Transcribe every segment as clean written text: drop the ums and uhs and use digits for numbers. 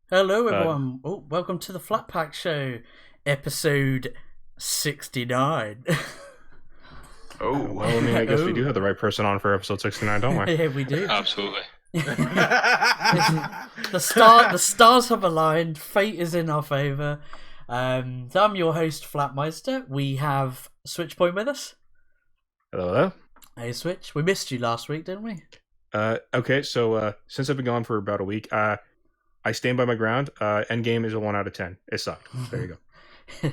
Hello, Uh, everyone. Oh, welcome to the Flat Pack Show, episode 69. Oh, well, I mean, I guess we do Oh, have the right person on for episode 69, don't we? yeah, we do. absolutely. The stars have aligned. Fate is in our favor. So I'm your host, Flatmeister. We have Switchpoint with us. Hello, hello. Hey, Switch. We missed you last week, didn't we? Okay, so since I've been gone for about a week, I stand by my ground. Endgame is a 1 out of 10. It sucked. There you go.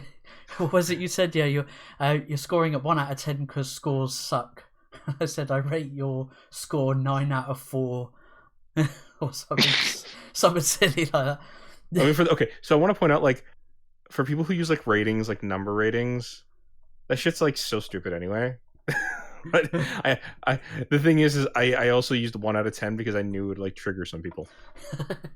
What was it you said? Yeah, you're scoring at 1 out of 10 because scores suck. I said I rate your score 9 out of 4. Or something silly like that. I mean, okay, so I want to point out, like, for people who use like ratings, like number ratings, that shit's like so stupid anyway. But the thing is I also used 1 out of 10 because I knew it would like trigger some people.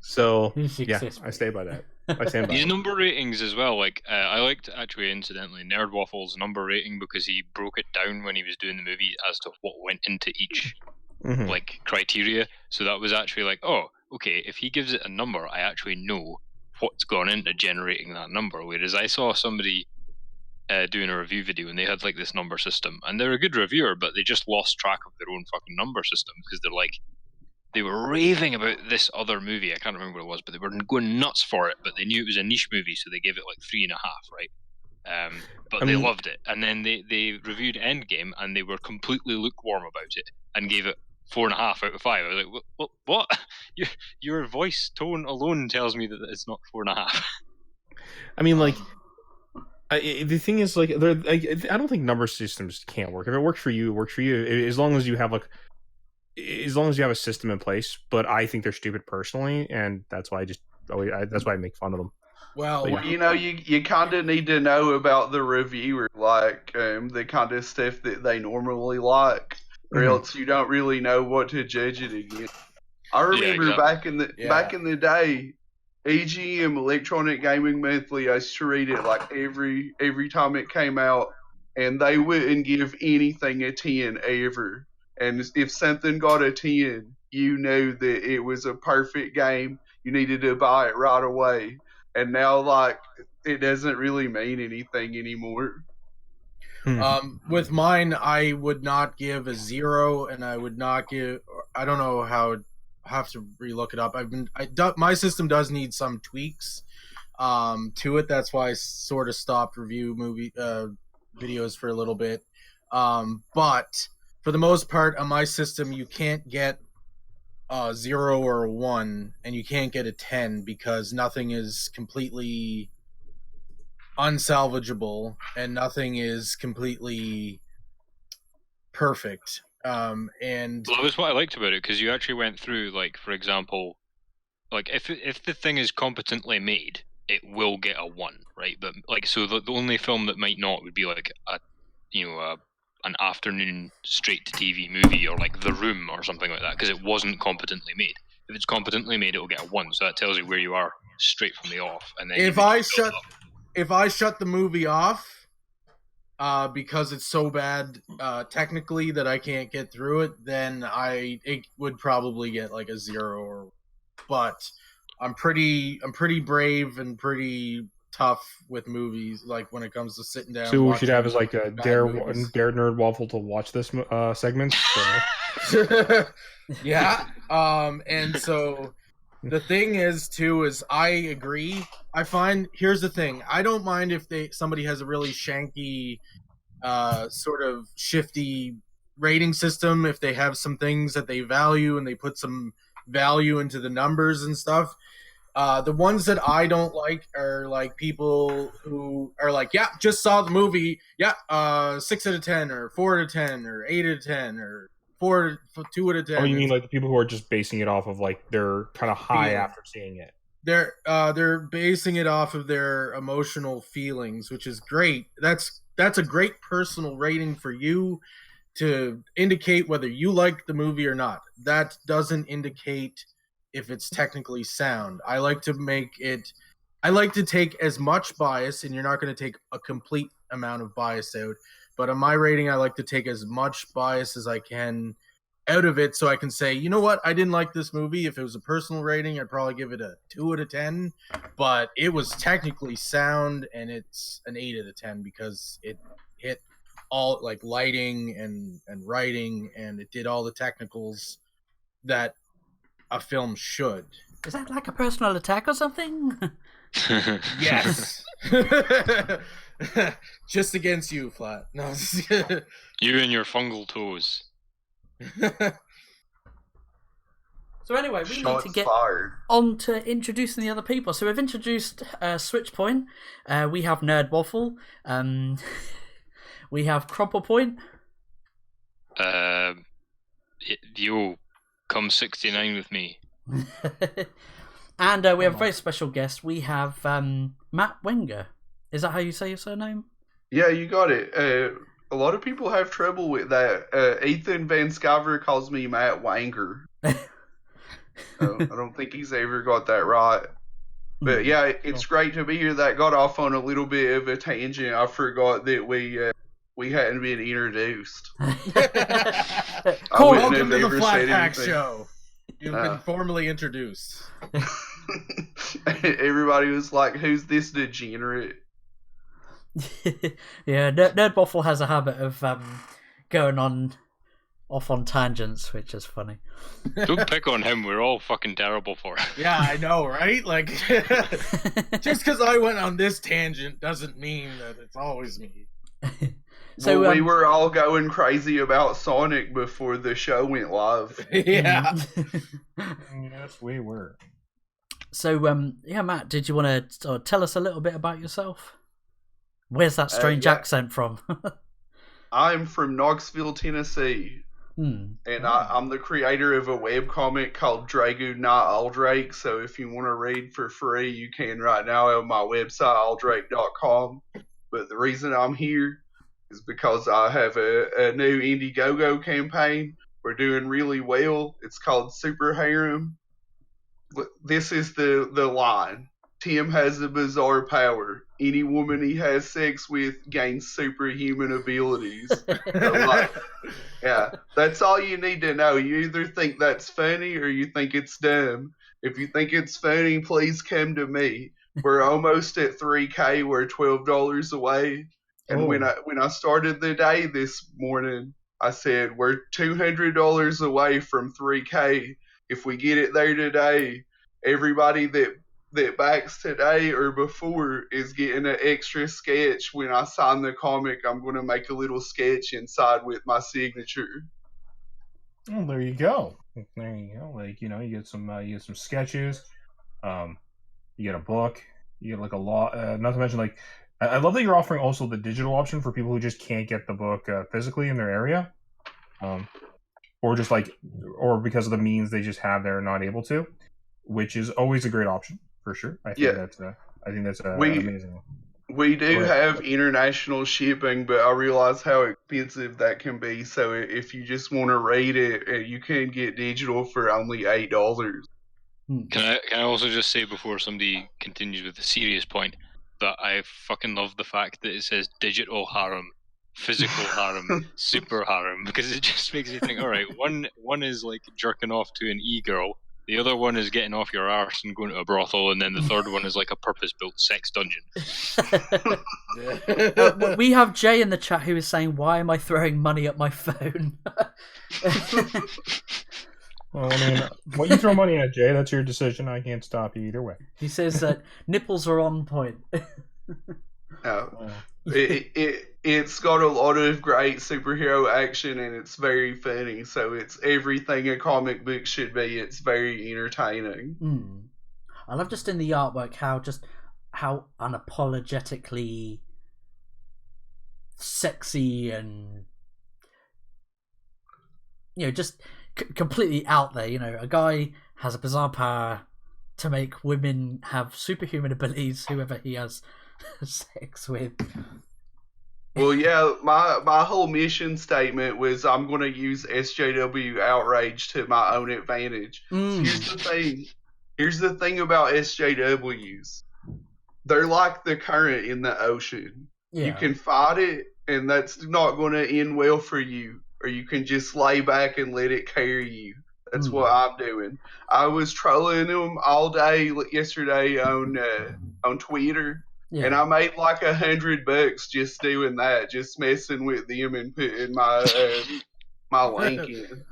So yeah, I stay by that. I stand by These it. number ratings as well. Like I liked actually, incidentally, Nerd Waffle's number rating because he broke it down when he was doing the movie as to what went into each Mhm. like criteria. So that was actually like, oh, okay, if he gives it a number, I actually know what's gone into generating that number. Whereas I saw somebody doing a review video and they had like this number system, and they're a good reviewer, but they just lost track of their own fucking number system because they're like, they were raving about this other movie. I can't remember what it was, but they were going nuts for it. But they knew it was a niche movie, so they gave it like 3.5, right? But I they mean, loved it. And then they reviewed Endgame, and they were completely lukewarm about it, and gave it 4.5 out of 5. I was like, what? Your voice tone alone tells me that it's not 4.5. I mean, like, the thing is, like, I don't think number systems can't work. If it works for you, it works for you. As long as you have like, as long as you have a system in place. But I think they're stupid personally, and that's why that's why I make fun of them. Well, But yeah. you kind of need to know about the reviewer, like the kind of stuff that they normally like, or Mhm. else you don't really know what to judge it against. I remember exactly. back in the day, EGM Electronic Gaming Monthly. I used to read it like every time it came out, and they wouldn't give anything a 10 ever. And if something got a 10, you knew that it was a perfect game. You needed to buy it right away. And now, like, it doesn't really mean anything anymore. Mm-hmm. With mine, I would not give a 0, and I would not give. I don't know how. Have to relook it up. My system does need some tweaks to it. That's why I sort of stopped review movie videos for a little bit. But for the most part, on my system, you can't get a 0 or a 1, and you can't get a 10 because nothing is completely unsalvageable and nothing is completely perfect. And Well, that was what I liked about it, because you actually went through, like, for example, like if the thing is competently made, it will get a 1, right? But like, so the only film that might not would be like an afternoon straight to TV movie, or like The Room or something like that, because it wasn't competently made. If it's competently made, it'll get a 1, so that tells you where you are straight from the off, and then if I shut the movie off because it's so bad technically that I can't get through it, then it would probably get like a 0. But I'm pretty brave and pretty tough with movies. Like when it comes to sitting down. So what we should have is like a dare movies. Nerd Waffle to watch this segment. So. Yeah. And so the thing is too is I agree. I find here's the thing. I don't mind if somebody has a really shanky sort of shifty rating system, if they have some things that they value and they put some value into the numbers and stuff. The ones that I don't like are like people who are like, yeah, just saw the movie, yeah, 6 out of 10 or 4 out of 10 or 8 out of 10 or 2 out of 10. Oh, you mean like the people who are just basing it off of like their kind of high after seeing it? They're basing it off of their emotional feelings, which is great. That's a great personal rating for you to indicate whether you like the movie or not. That doesn't indicate if it's technically sound. I like to take as much bias, and you're not going to take a complete amount of bias out, but on my rating I like to take as much bias as I can out of it so I can say, you know what, I didn't like this movie. If it was a personal rating, I'd probably give it a 2 out of 10. But it was technically sound, and it's an 8 out of 10 because it hit all like lighting and writing, and it did all the technicals that a film should. Is that like a personal attack or something? Yes. Just against you, Flat. No. You and your fungal toes. So anyway, we Shots need to get fired. on to introducing the other people. So we've introduced Switchpoint. We have Nerd Waffle. We have Crumple Point. Yo, come 69 with me. And we have a very special guest. We have Matt Wenger. Is that how you say your surname? Yeah, you got it. A lot of people have trouble with that. Ethan Van Sciver calls me Matt Wenger. I don't think he's ever got that right. But yeah, it's great to be here. That got off on a little bit of a tangent. I forgot that we hadn't been introduced. Cool. Welcome to the Flat Pack Show. You've been formally introduced. Everybody was like, "Who's this degenerate?" Yeah, Nerd Waffle has a habit of going off on tangents, which is funny. Don't pick on him. We're all fucking terrible for it. Yeah, I know, right? Like, just because I went on this tangent doesn't mean that it's always me. So well, we were all going crazy about Sonic before the show went live. Yeah. Yes, we were. So, yeah, Matt, did you want to tell us a little bit about yourself? Where's that strange yeah. accent from? I'm from Knoxville, Tennessee. And I'm the creator of a webcomic called Dragoon Not Aldrake. So if you want to read for free, you can right now on my website, aldrake.com. But the reason I'm here is because I have a new IndieGoGo campaign. We're doing really well. It's called Super Harem. This is the line. Tim has a bizarre power. Any woman he has sex with gains superhuman abilities. Yeah, that's all you need to know. You either think that's funny or you think it's dumb. If you think it's funny, please come to me. We're almost at 3K. We're $12 away. And when I started the day this morning, I said we're $200 away from 3K. If we get it there today, everybody that backs today or before is getting an extra sketch. When I sign the comic, I'm going to make a little sketch inside with my signature. Oh, there you go. There you go. Like, you get some sketches. You get a book. You get like a lot. Not to mention, like, I love that you're offering also the digital option for people who just can't get the book physically in their area, or just or because of the means they just have, they're not able to, which is always a great option. For sure, I think that's amazing. We do have international shipping, but I realize how expensive that can be. So if you just want to read it, you can get digital for only $8. Can I also just say before somebody continues with the serious point that I fucking love the fact that it says digital harem, physical harem, super harem, because it just makes you think, all right, one is like jerking off to an e-girl. The other one is getting off your arse and going to a brothel, and then the third one is like a purpose-built sex dungeon. We have Jay in the chat who is saying, "Why am I throwing money at my phone?" Well, I mean, what you throw money at, Jay, that's your decision. I can't stop you either way. He says that nipples are on point. It's got a lot of great superhero action, and it's very funny. So it's everything a comic book should be. It's very entertaining. I love just in the artwork how unapologetically sexy and just completely out there. A guy has a bizarre power to make women have superhuman abilities, whoever he has sex with. Well, yeah, my whole mission statement was I'm going to use SJW outrage to my own advantage. Here's the thing about SJWs. They're like the current in the ocean. Yeah. You can fight it, and that's not going to end well for you. or you can just lay back and let it carry you. That's what I'm doing. I was trolling them all day yesterday on Twitter, and I made like $100 just doing that, just messing with them and putting my link in.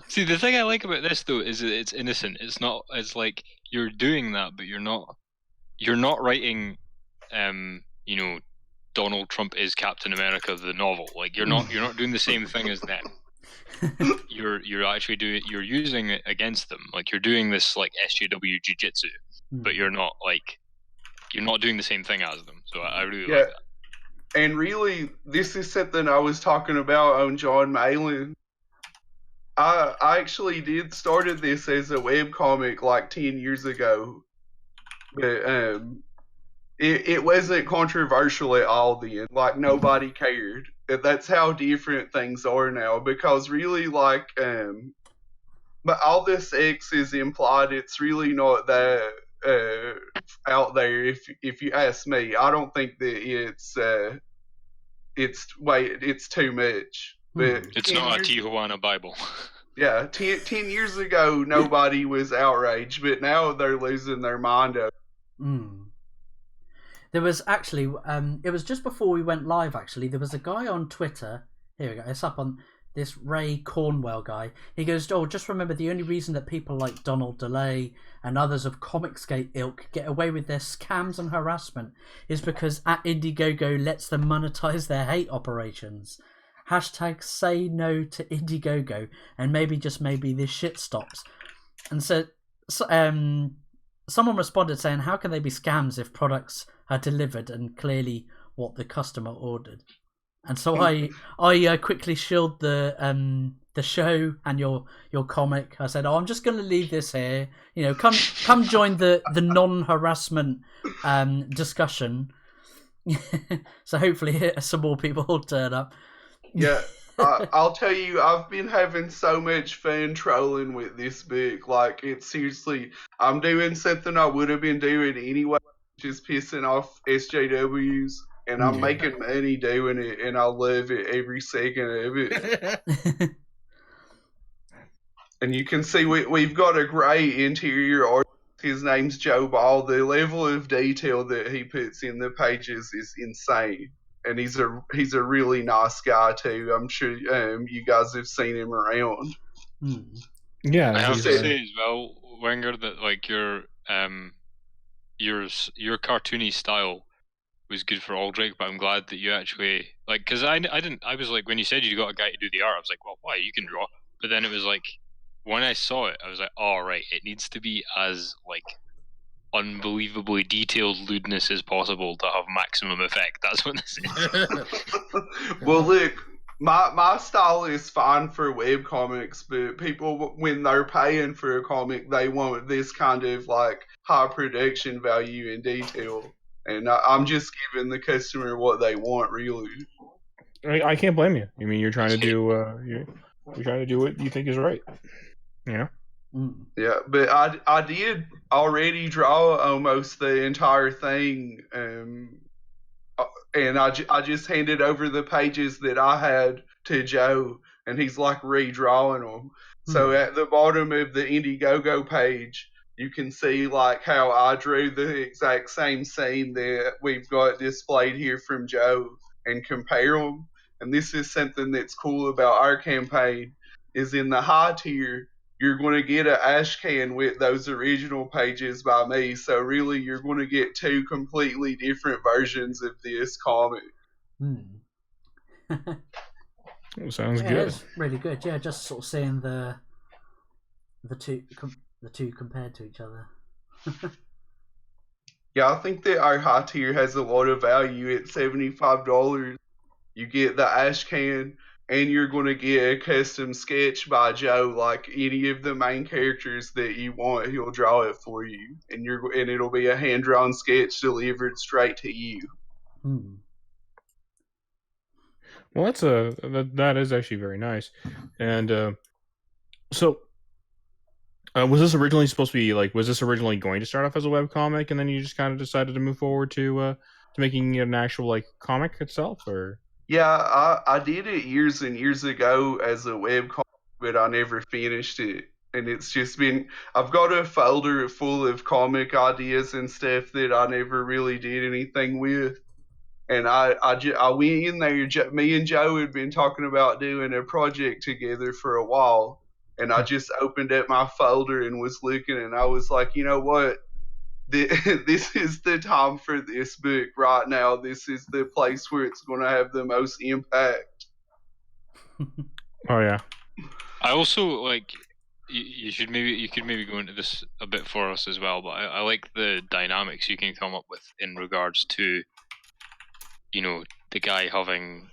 See, the thing I like about this though is that it's innocent. It's not. It's like you're doing that, but you're not. You're not writing, you know, Donald Trump is Captain America the novel. Like you're not doing the same thing as them. You're actually you're using it against them. Like you're doing this like SJW jiu-jitsu, but you're not doing the same thing as them. So I really like that. And really, this is something I was talking about on John Malin. I actually started this as a webcomic like 10 years ago. But it wasn't controversial at all then. Like, nobody cared. That's how different things are now. Because really, like, but all this X is implied. It's really not that out there. If you ask me, I don't think that it's too much. But it's not a Tijuana Bible. Yeah, 10 years ago, nobody was outraged, but now they're losing their mind over. There was actually, it was just before we went live, actually, there was a guy on Twitter, here we go, it's up on this Ray Cornwell guy. He goes, just remember the only reason that people like Donald DeLay and others of Comicsgate ilk get away with their scams and harassment is because at IndieGoGo lets them monetize their hate operations. Hashtag say no to IndieGoGo and maybe just maybe this shit stops. And so someone responded saying, how can they be scams if products are delivered and clearly what the customer ordered? And so I quickly shilled the show and your comic. I said, I'm just going to leave this here. You know, come join the non-harassment discussion. So hopefully some more people will turn up. Yeah, I'll tell you, I've been having so much fun trolling with this book. Like, it's seriously, I'm doing something I would have been doing anyway, just pissing off SJWs, and I'm making money doing it, and I love it every second of it. And you can see we've got a great interior artist. His name's Joe Ball. The level of detail that he puts in the pages is insane. And he's a really nice guy too. I'm sure you guys have seen him around. Yeah, I have to say as well, Wenger, that like your cartoony style was good for Aldrich, but I'm glad that you actually like, because I was like, when you said you got a guy to do the art, I was like, well, why, you can draw. But then it was like, when I saw it, I was like, oh right, it needs to be as like unbelievably detailed lewdness as possible to have maximum effect. That's what this is. Well, look, my style is fine for webcomics, but people, when they're paying for a comic, they want this kind of like high production value and detail, and I'm just giving the customer what they want, really. I can't blame you. I mean, you're trying to do you're trying to do what you think is right. You know. Yeah, but I did already draw almost the entire thing, and I just handed over the pages that I had to Joe, and he's like redrawing them. So at the bottom of the IndieGoGo page, you can see like how I drew the exact same scene that we've got displayed here from Joe, and compare them. And this is something that's cool about our campaign, is in the high tier, you're going to get an ash can with those original pages by me. So really, you're going to get two completely different versions of this comic. Sounds good. It's really good. Yeah, just sort of seeing the two compared to each other. Yeah, I think that our high tier has a lot of value. At $75, you get the ash can, and you're going to get a custom sketch by Joe, like any of the main characters that you want, he'll draw it for you, and it'll be a hand-drawn sketch delivered straight to you. Well, that is actually very nice. And so was this originally supposed to be like? Was this originally going to start off as a webcomic, and then you just kind of decided to move forward to making it an actual like comic itself, or? Yeah, I did it years and years ago as a webcomic, but I never finished it. And it's just been, I've got a folder full of comic ideas and stuff that I never really did anything with. And I went in there, me and Joe had been talking about doing a project together for a while. And I just opened up my folder and was looking, and I was like, you know what? This is the time for this book right now. This is the place where it's going to have the most impact. Oh yeah. I also like. You could maybe go into this a bit for us as well, but I like the dynamics you can come up with in regards to, you know, the guy having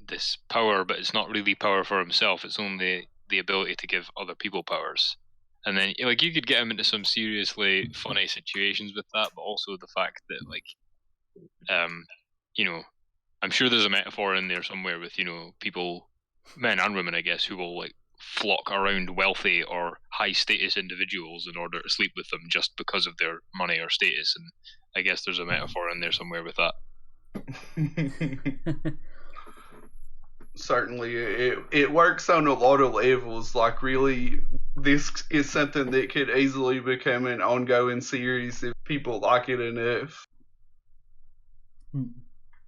this power, but it's not really power for himself. It's only the ability to give other people powers. And then, like, you could get him into some seriously funny situations with that, but also the fact that, like, you know, I'm sure there's a metaphor in there somewhere with, you know, people, men and women, I guess, who will, like, flock around wealthy or high status individuals in order to sleep with them just because of their money or status. And I guess there's a metaphor in there somewhere with that. Certainly, it works on a lot of levels. Like, really, this is something that could easily become an ongoing series if people like it enough.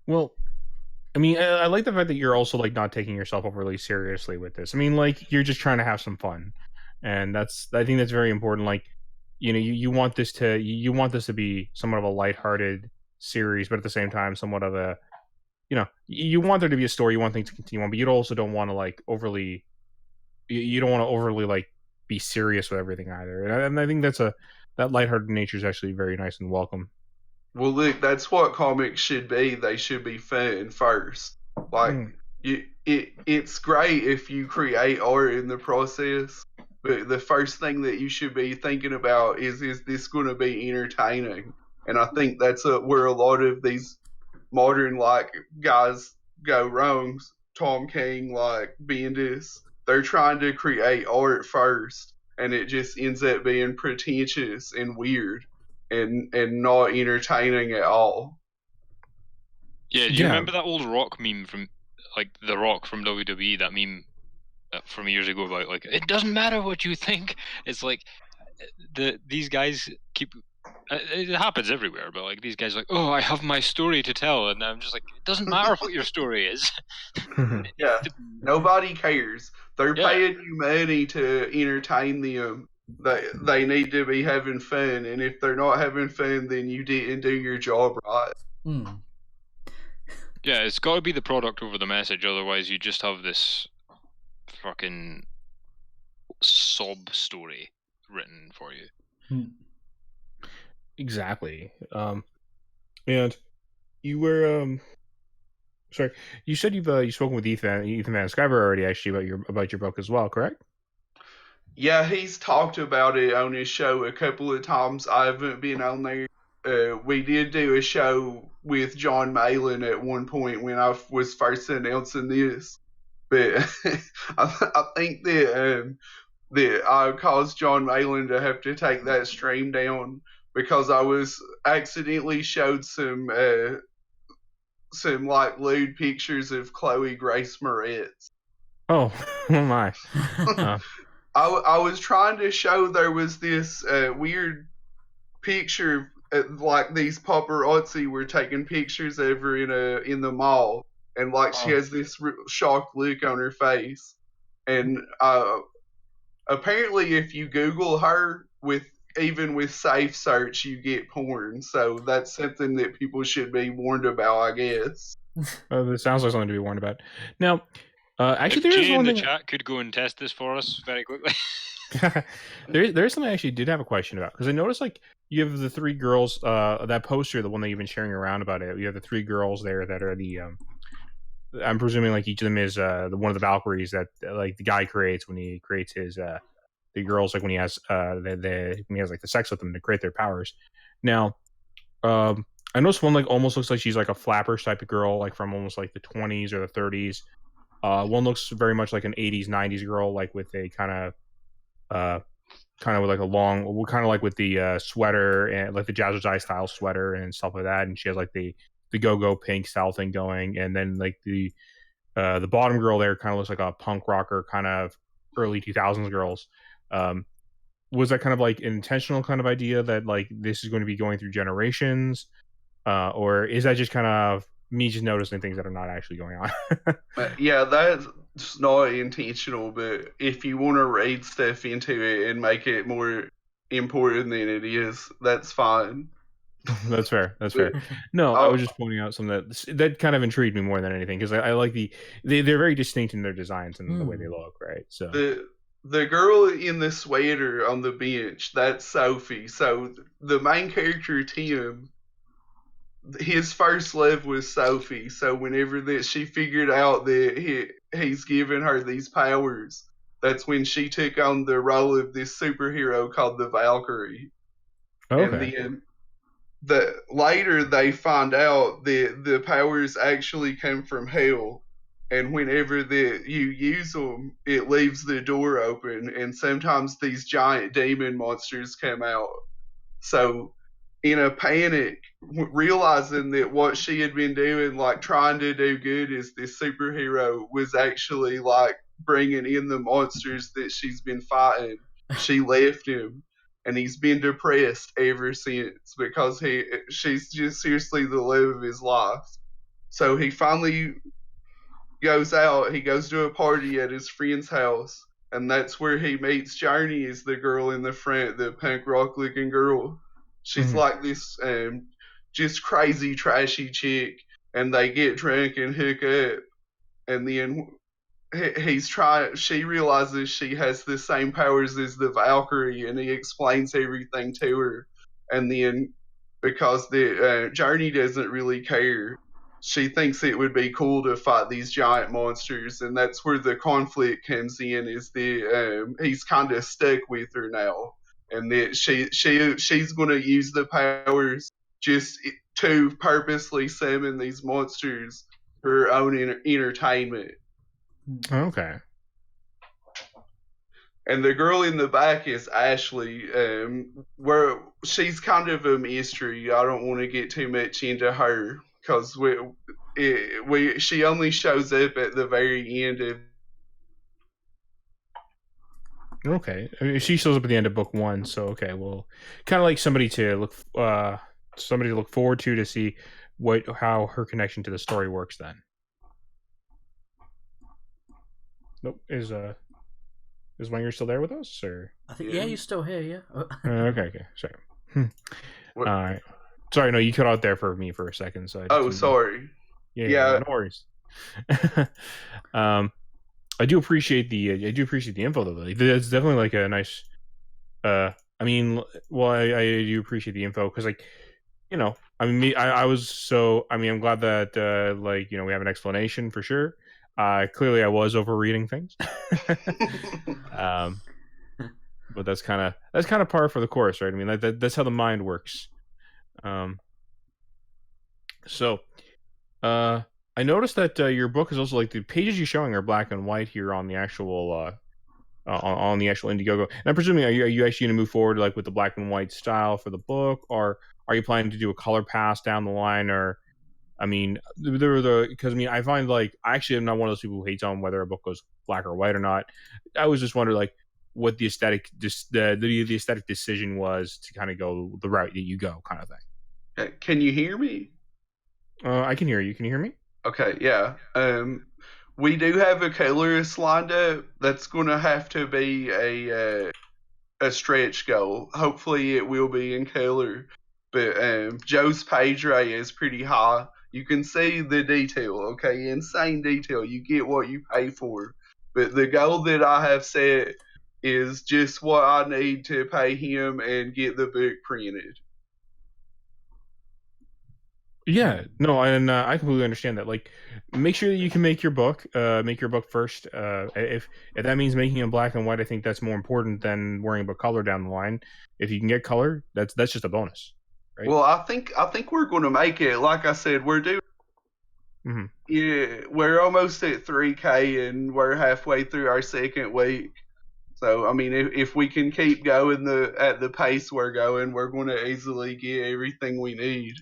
Well, I mean, I like the fact that you're also like not taking yourself overly seriously with this. I mean, like you're just trying to have some fun, and I think that's very important. Like, you know, you want this to be somewhat of a lighthearted series, but at the same time, somewhat of a, you know, you want there to be a story, you want things to continue on, but you also don't want to like overly, you don't want to overly like be serious with everything either. And I think that lighthearted nature is actually very nice and welcome. Well, look, that's what comics should be. They should be fun first. Like, it's great if you create art in the process, but the first thing that you should be thinking about is this going to be entertaining? And I think that's where a lot of these modern like guys go wrong. Tom King, like Bendis, they're trying to create art first, and it just ends up being pretentious and weird and not entertaining at all. Yeah, do you remember that old Rock meme from, like, The Rock from WWE, that meme from years ago about, like, it doesn't matter what you think. It's like, these guys keep, it happens everywhere, but, like, these guys are like, oh, I have my story to tell, and I'm just like, it doesn't matter what your story is. Yeah, nobody cares. They're paying you money to entertain them. They need to be having fun, and if they're not having fun, then you didn't do your job right. Yeah, it's got to be the product over the message, otherwise you just have this fucking sob story written for you. Exactly. And you were sorry, you said you've spoken with Ethan Van Sciver already actually about your book as well, correct? Yeah, he's talked about it on his show a couple of times. I haven't been on there. We did do a show with John Malin at one point when I was first announcing this, but I think that I caused John Malin to have to take that stream down because I was accidentally showed some like lewd pictures of Chloe Grace Moretz. Oh my. I was trying to show there was this weird picture like these paparazzi were taking pictures of her in the mall, and like she has this shocked look on her face, and apparently if you Google her even with safe search you get porn, so that's something that people should be warned about, I guess. This sounds like something to be warned about. Now, actually, if Jay in the chat could go and test this for us very quickly. There's something I actually did have a question about, because I noticed like you have the three girls, that poster, the one that you've been sharing around about it. You have the three girls there that are the I'm presuming like each of them is the one of the Valkyries that like the guy creates when he creates his the girls, like when he has when he has like the sex with them to create their powers. Now, I noticed one like almost looks like she's like a flappers type of girl, like from almost like the 20s or the 30s. One looks very much like an 80s 90s girl, like with a kind of with like a long, kind of like with the sweater and like the Jazzercise style sweater and stuff like that, and she has like the go-go pink style thing going, and then like the bottom girl there kind of looks like a punk rocker kind of early 2000s girls. Was that kind of like an intentional kind of idea that like this is going to be going through generations, or is that just kind of me just noticing things that are not actually going on? Yeah, that's not intentional, but if you want to read stuff into it and make it more important than it is, that's fine. That's fair. No, I was just pointing out something that kind of intrigued me more than anything, because I like they're very distinct in their designs and the way they look, right? So the girl in the sweater on the bench, that's Sophie. So the main character, Tim, his first love was Sophie. So whenever that she figured out that he's given her these powers, that's when she took on the role of this superhero called the Valkyrie. okay. And then later they find out that the powers actually come from hell, and whenever you use them, it leaves the door open, and sometimes these giant demon monsters come out. So, in a panic, realizing that what she had been doing, like trying to do good as this superhero, was actually like bringing in the monsters that she's been fighting, she left him. And he's been depressed ever since because she's just seriously the love of his life. So he finally goes out. He goes to a party at his friend's house, and that's where he meets Journey, is the girl in the front, the punk rock looking girl. She's like this just crazy trashy chick, and they get drunk and hook up, and then she realizes she has the same powers as the Valkyrie, and he explains everything to her. And then, because the Journey doesn't really care, she thinks it would be cool to fight these giant monsters, and that's where the conflict comes in. Is he's kind of stuck with her now, and that she's going to use the powers just to purposely summon these monsters for her own entertainment. Okay. And the girl in the back is Ashley, where she's kind of a mystery. I don't want to get too much into her because she only shows up at the very end of. Okay, I mean, she shows up at the end of book 1, so okay, well, kind of like somebody to look forward to see how her connection to the story works then. Nope. Is Wenger still there with us, or? I think yeah, you're still here. Yeah. Okay. Sorry. All right. Sorry, no, you cut out there for me for a second. So. Sorry. Yeah. No worries. I do appreciate the info though. It's definitely like a nice. I do appreciate the info because I'm glad that we have an explanation for sure. Clearly I was overreading things. But that's kind of par for the course, right? I mean, that's how the mind works. I noticed that your book is also like the pages you're showing are black and white here on the actual on the actual IndieGoGo. And I'm presuming, are you actually going to move forward like with the black and white style for the book, or are you planning to do a color pass down the line? Or I mean, because I find like I actually am not one of those people who hates on whether a book goes black or white or not. I was just wondering like what the aesthetic the aesthetic decision was to kind of go the route that you go, kind of thing. Can you hear me? I can hear you. Can you hear me? Okay, yeah. We do have a colorist lined up. That's going to have to be a stretch goal. Hopefully, it will be in color. But Joe's page rate is pretty high. You can see the detail, okay? Insane detail. You get what you pay for. But the goal that I have set is just what I need to pay him and get the book printed. Yeah, no, and I completely understand that. Like, make sure that you can make your book first. If that means making it black and white, I think that's more important than worrying about color down the line. If you can get color, that's just a bonus, right? Well, I think we're going to make it. Like I said, we're doing. Mm-hmm. Yeah, we're almost at 3K, and we're halfway through our second week. So, I mean, if we can keep going at the pace we're going, we're going to easily get everything we need.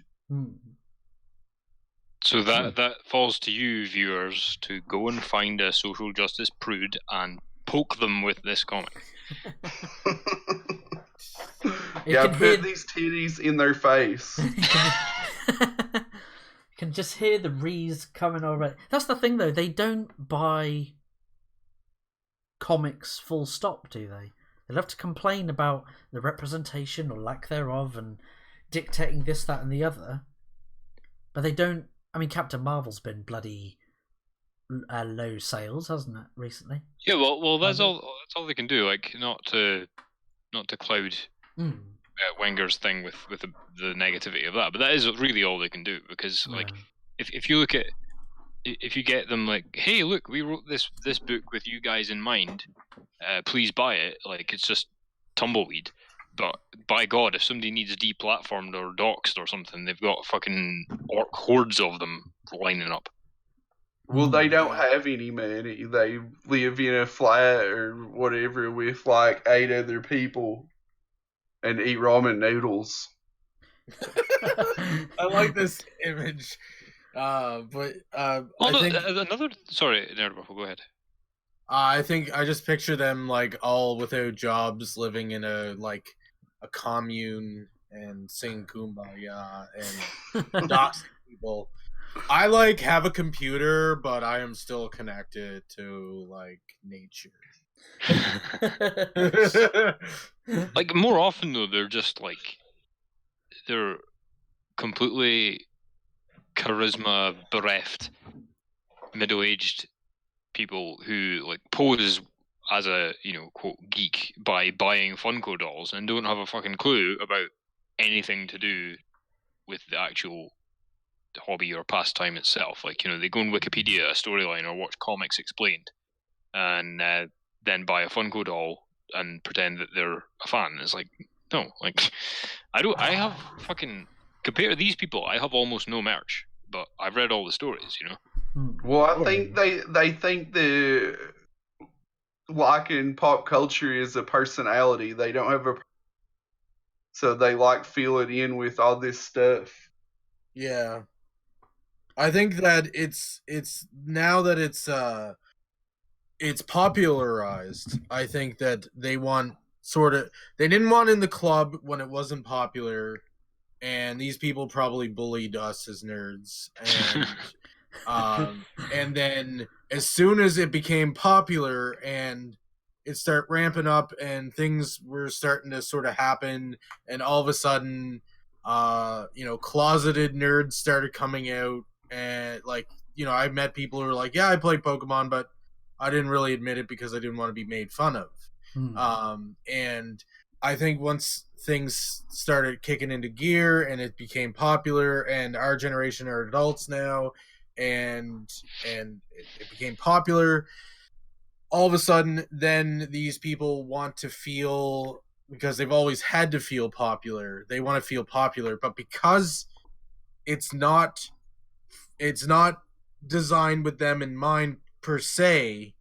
So that falls to you, viewers, to go and find a social justice prude and poke them with this comic. Yeah, can put hear- these titties in their face. You can just hear the rees coming already. That's the thing, though. They don't buy comics full stop, do they? They love to complain about the representation or lack thereof and dictating this, that, and the other. But they don't. I mean, Captain Marvel's been bloody low sales, hasn't it, recently? Yeah, well, that's all they can do. Like, not to cloud Wenger's thing with the negativity of that, but that is really all they can do, because like if you look at, if you get them like, hey, look, we wrote this book with you guys in mind, please buy it. Like, it's just tumbleweed. But by God, if somebody needs deplatformed or doxed or something, they've got fucking hordes of them lining up. Well, they don't have any money. They live in a flat or whatever with like 8 other people and eat ramen noodles. I like this image. But I think another. Sorry, Nerdbuffle, go ahead. I think I just picture them like all without jobs, living in a commune and sing Kumbaya and dox people. I like have a computer, but I am still connected to like nature. Like, more often though, they're just like, they're completely charisma bereft middle-aged people who like pose as a, you know, quote, geek by buying Funko dolls and don't have a fucking clue about anything to do with the actual hobby or pastime itself. Like, you know, they go on Wikipedia a storyline or watch Comics Explained and then buy a Funko doll and pretend that they're a fan. It's like, no, like, I have fucking, compared to these people, I have almost no merch, but I've read all the stories, you know. Well, I think they think the like in pop culture is a personality. They don't have a, so they like fill it in with all this stuff. Yeah, I think that it's now that it's popularized. I think that they want they didn't want in the club when it wasn't popular, and these people probably bullied us as nerds, and then as soon as it became popular and it started ramping up and things were starting to sort of happen, and all of a sudden closeted nerds started coming out, and like, I met people who were like, yeah, I play Pokemon, but I didn't really admit it because I didn't want to be made fun of. And I think once things started kicking into gear and it became popular, and our generation are adults now, and it became popular, all of a sudden then these people want to feel, because they've always had to feel popular, they want to feel popular, but because it's not designed with them in mind per se,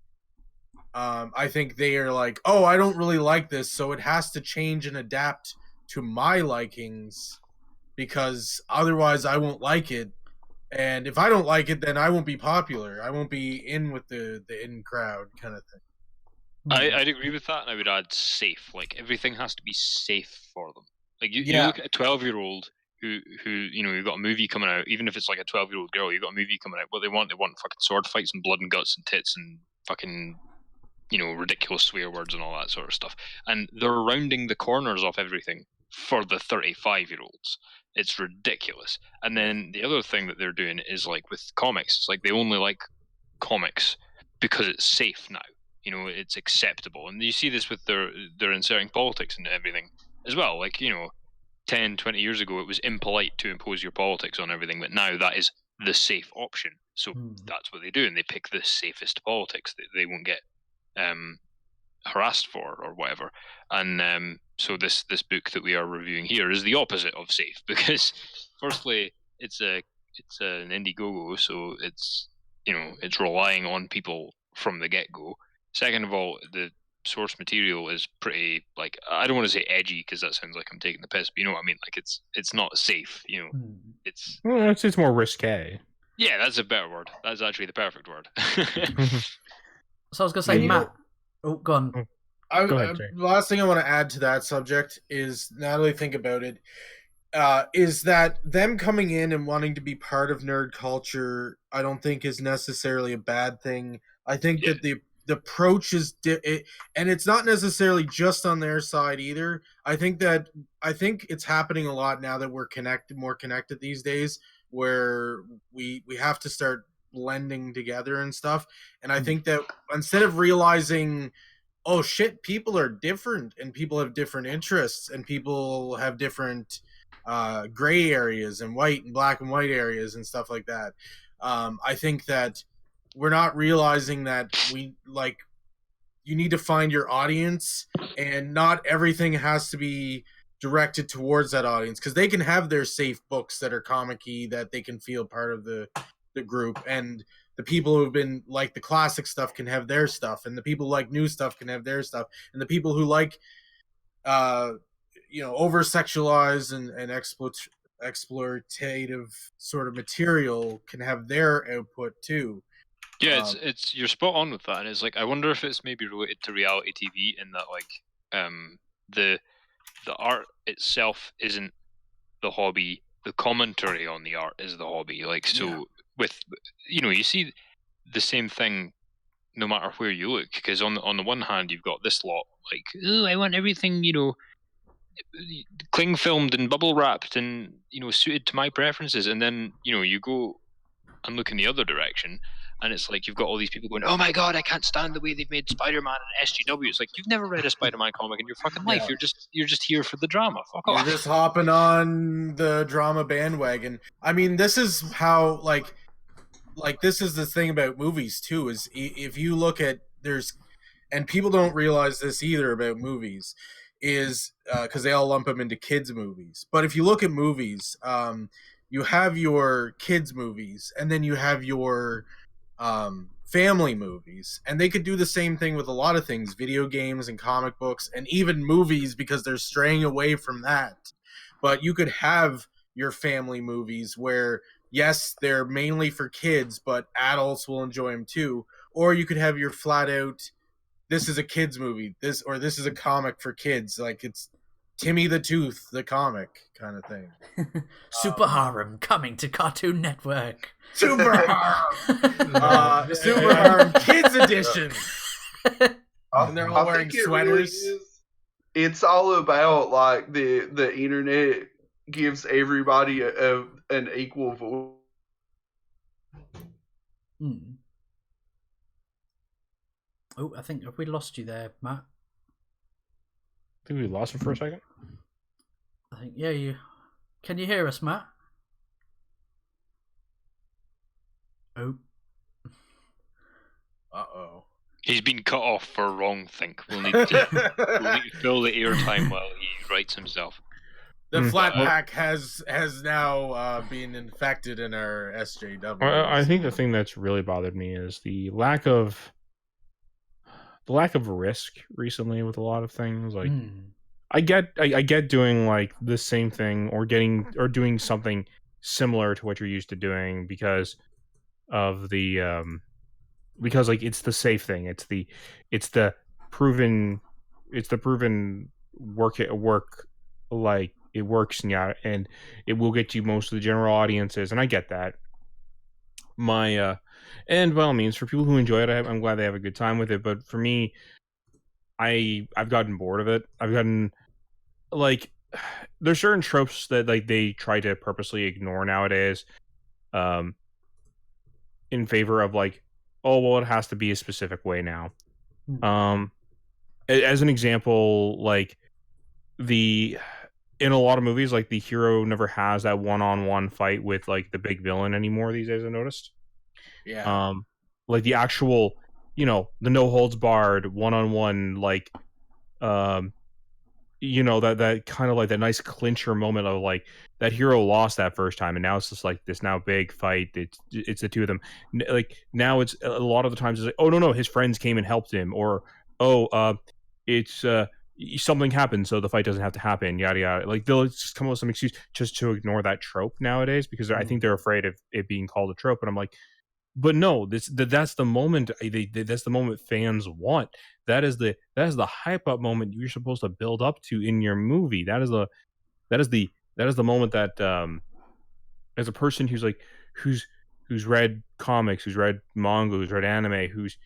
I think they are like, oh, I don't really like this, so it has to change and adapt to my likings, because otherwise I won't like it. And if I don't like it, then I won't be popular. I won't be in with the in crowd kind of thing. I'd agree with that, and I would add safe. Like, everything has to be safe for them. Like, you look at a 12-year-old who you've got a movie coming out, even if it's like a 12-year-old girl, you've got a movie coming out. What they want fucking sword fights and blood and guts and tits and fucking, ridiculous swear words and all that sort of stuff. And they're rounding the corners off everything for the 35-year-olds. It's ridiculous. And then the other thing that they're doing is, like, with comics, it's like they only like comics because it's safe now. It's acceptable. And you see this with their inserting politics and everything as well. Like, 10, 20 years ago, it was impolite to impose your politics on everything, but now that is the safe option. So that's what they do, and they pick the safest politics that they won't get harassed for or whatever. And so this book that we are reviewing here is the opposite of safe, because firstly, it's an IndieGoGo, so it's relying on people from the get-go. Second of all, the source material is pretty, like, I don't want to say edgy because that sounds like I'm taking the piss, but you know what I mean. Like, it's not safe. It's more risque. Yeah, that's a better word. That's actually the perfect word. So I was gonna say, Matt. Oh, go on. Go ahead, Jay. The last thing I want to add to that subject is, now that I think about it, is that them coming in and wanting to be part of nerd culture, I don't think is necessarily a bad thing. I think that the approach is and it's not necessarily just on their side either. I think it's happening a lot now that we're more connected these days, where we have to start blending together and stuff. And I think that instead of realizing, oh shit, people are different and people have different interests and people have different gray areas and white and black and white areas and stuff like that. I think that we're not realizing that you need to find your audience, and not everything has to be directed towards that audience, because they can have their safe books that are comic-y, that they can feel part of the group, and the people who've been like the classic stuff can have their stuff, and the people who like new stuff can have their stuff, and the people who like over sexualized and exploitative sort of material can have their output too. Yeah, it's you're spot on with that, and it's like, I wonder if it's maybe related to reality TV, in that the art itself isn't the hobby, the commentary on the art is the hobby. With you see the same thing no matter where you look, because on the one hand you've got this lot like, oh, I want everything cling filmed and bubble wrapped and suited to my preferences, and then you go and look in the other direction, and it's like you've got all these people going, oh my god, I can't stand the way they've made Spider-Man and SGW. It's like, you've never read a Spider-Man comic in your fucking life. You're just here for the drama. Fuck off. You're just hopping on the drama bandwagon. I mean, this is how like this is the thing about movies too, is if you look at and people don't realize this either about movies, is because they all lump them into kids movies. But if you look at movies, you have your kids movies, and then you have your family movies, and they could do the same thing with a lot of things, video games and comic books and even movies, because they're straying away from that. But you could have your family movies where, yes, they're mainly for kids, but adults will enjoy them too. Or you could have your flat out, this is a kids movie, this is a comic for kids, like it's Timmy the Tooth, the comic kind of thing. Super Harem coming to Cartoon Network. Super Harem, Super Harem Kids Edition. And they're all wearing sweaters. Really it's all about like the internet gives everybody an equal voice. Oh, I think, have we lost you there, Matt? I think we lost him for a second. I think, yeah, you. Can you hear us, Matt? Oh. Uh-oh. He's been cut off for wrong think. We'll need to fill the airtime while he writes himself. The flat pack has now been infected in our SJW. I think the thing that's really bothered me is the lack of risk recently with a lot of things. Like, I get doing like the same thing or doing something similar to what you're used to doing because of the because like it's the safe thing. It's the proven work like it works, and it will get you most of the general audiences, and I get that. And by all means, for people who enjoy it, I'm glad they have a good time with it. But for me, I've gotten bored of it. I've gotten like, there's certain tropes that like they try to purposely ignore nowadays, in favor of like, oh well, it has to be a specific way now. As an example, like in a lot of movies, like the hero never has that one-on-one fight with like the big villain anymore these days, I noticed. Yeah. Like the actual, the no holds barred one-on-one, like, that kind of like that nice clincher moment of like that hero lost that first time, and now it's just like this now big fight. It's the two of them. Like now it's a lot of the times it's like, oh no, his friends came and helped him, or it's something happens, so the fight doesn't have to happen, yada yada. Like they'll just come up with some excuse just to ignore that trope nowadays because I think they're afraid of it being called a trope. And I'm like, but no, that's the moment. That's the moment fans want. That is the hype up moment you're supposed to build up to in your movie. That is the moment that as a person who's read comics, who's read manga, who's read anime, who's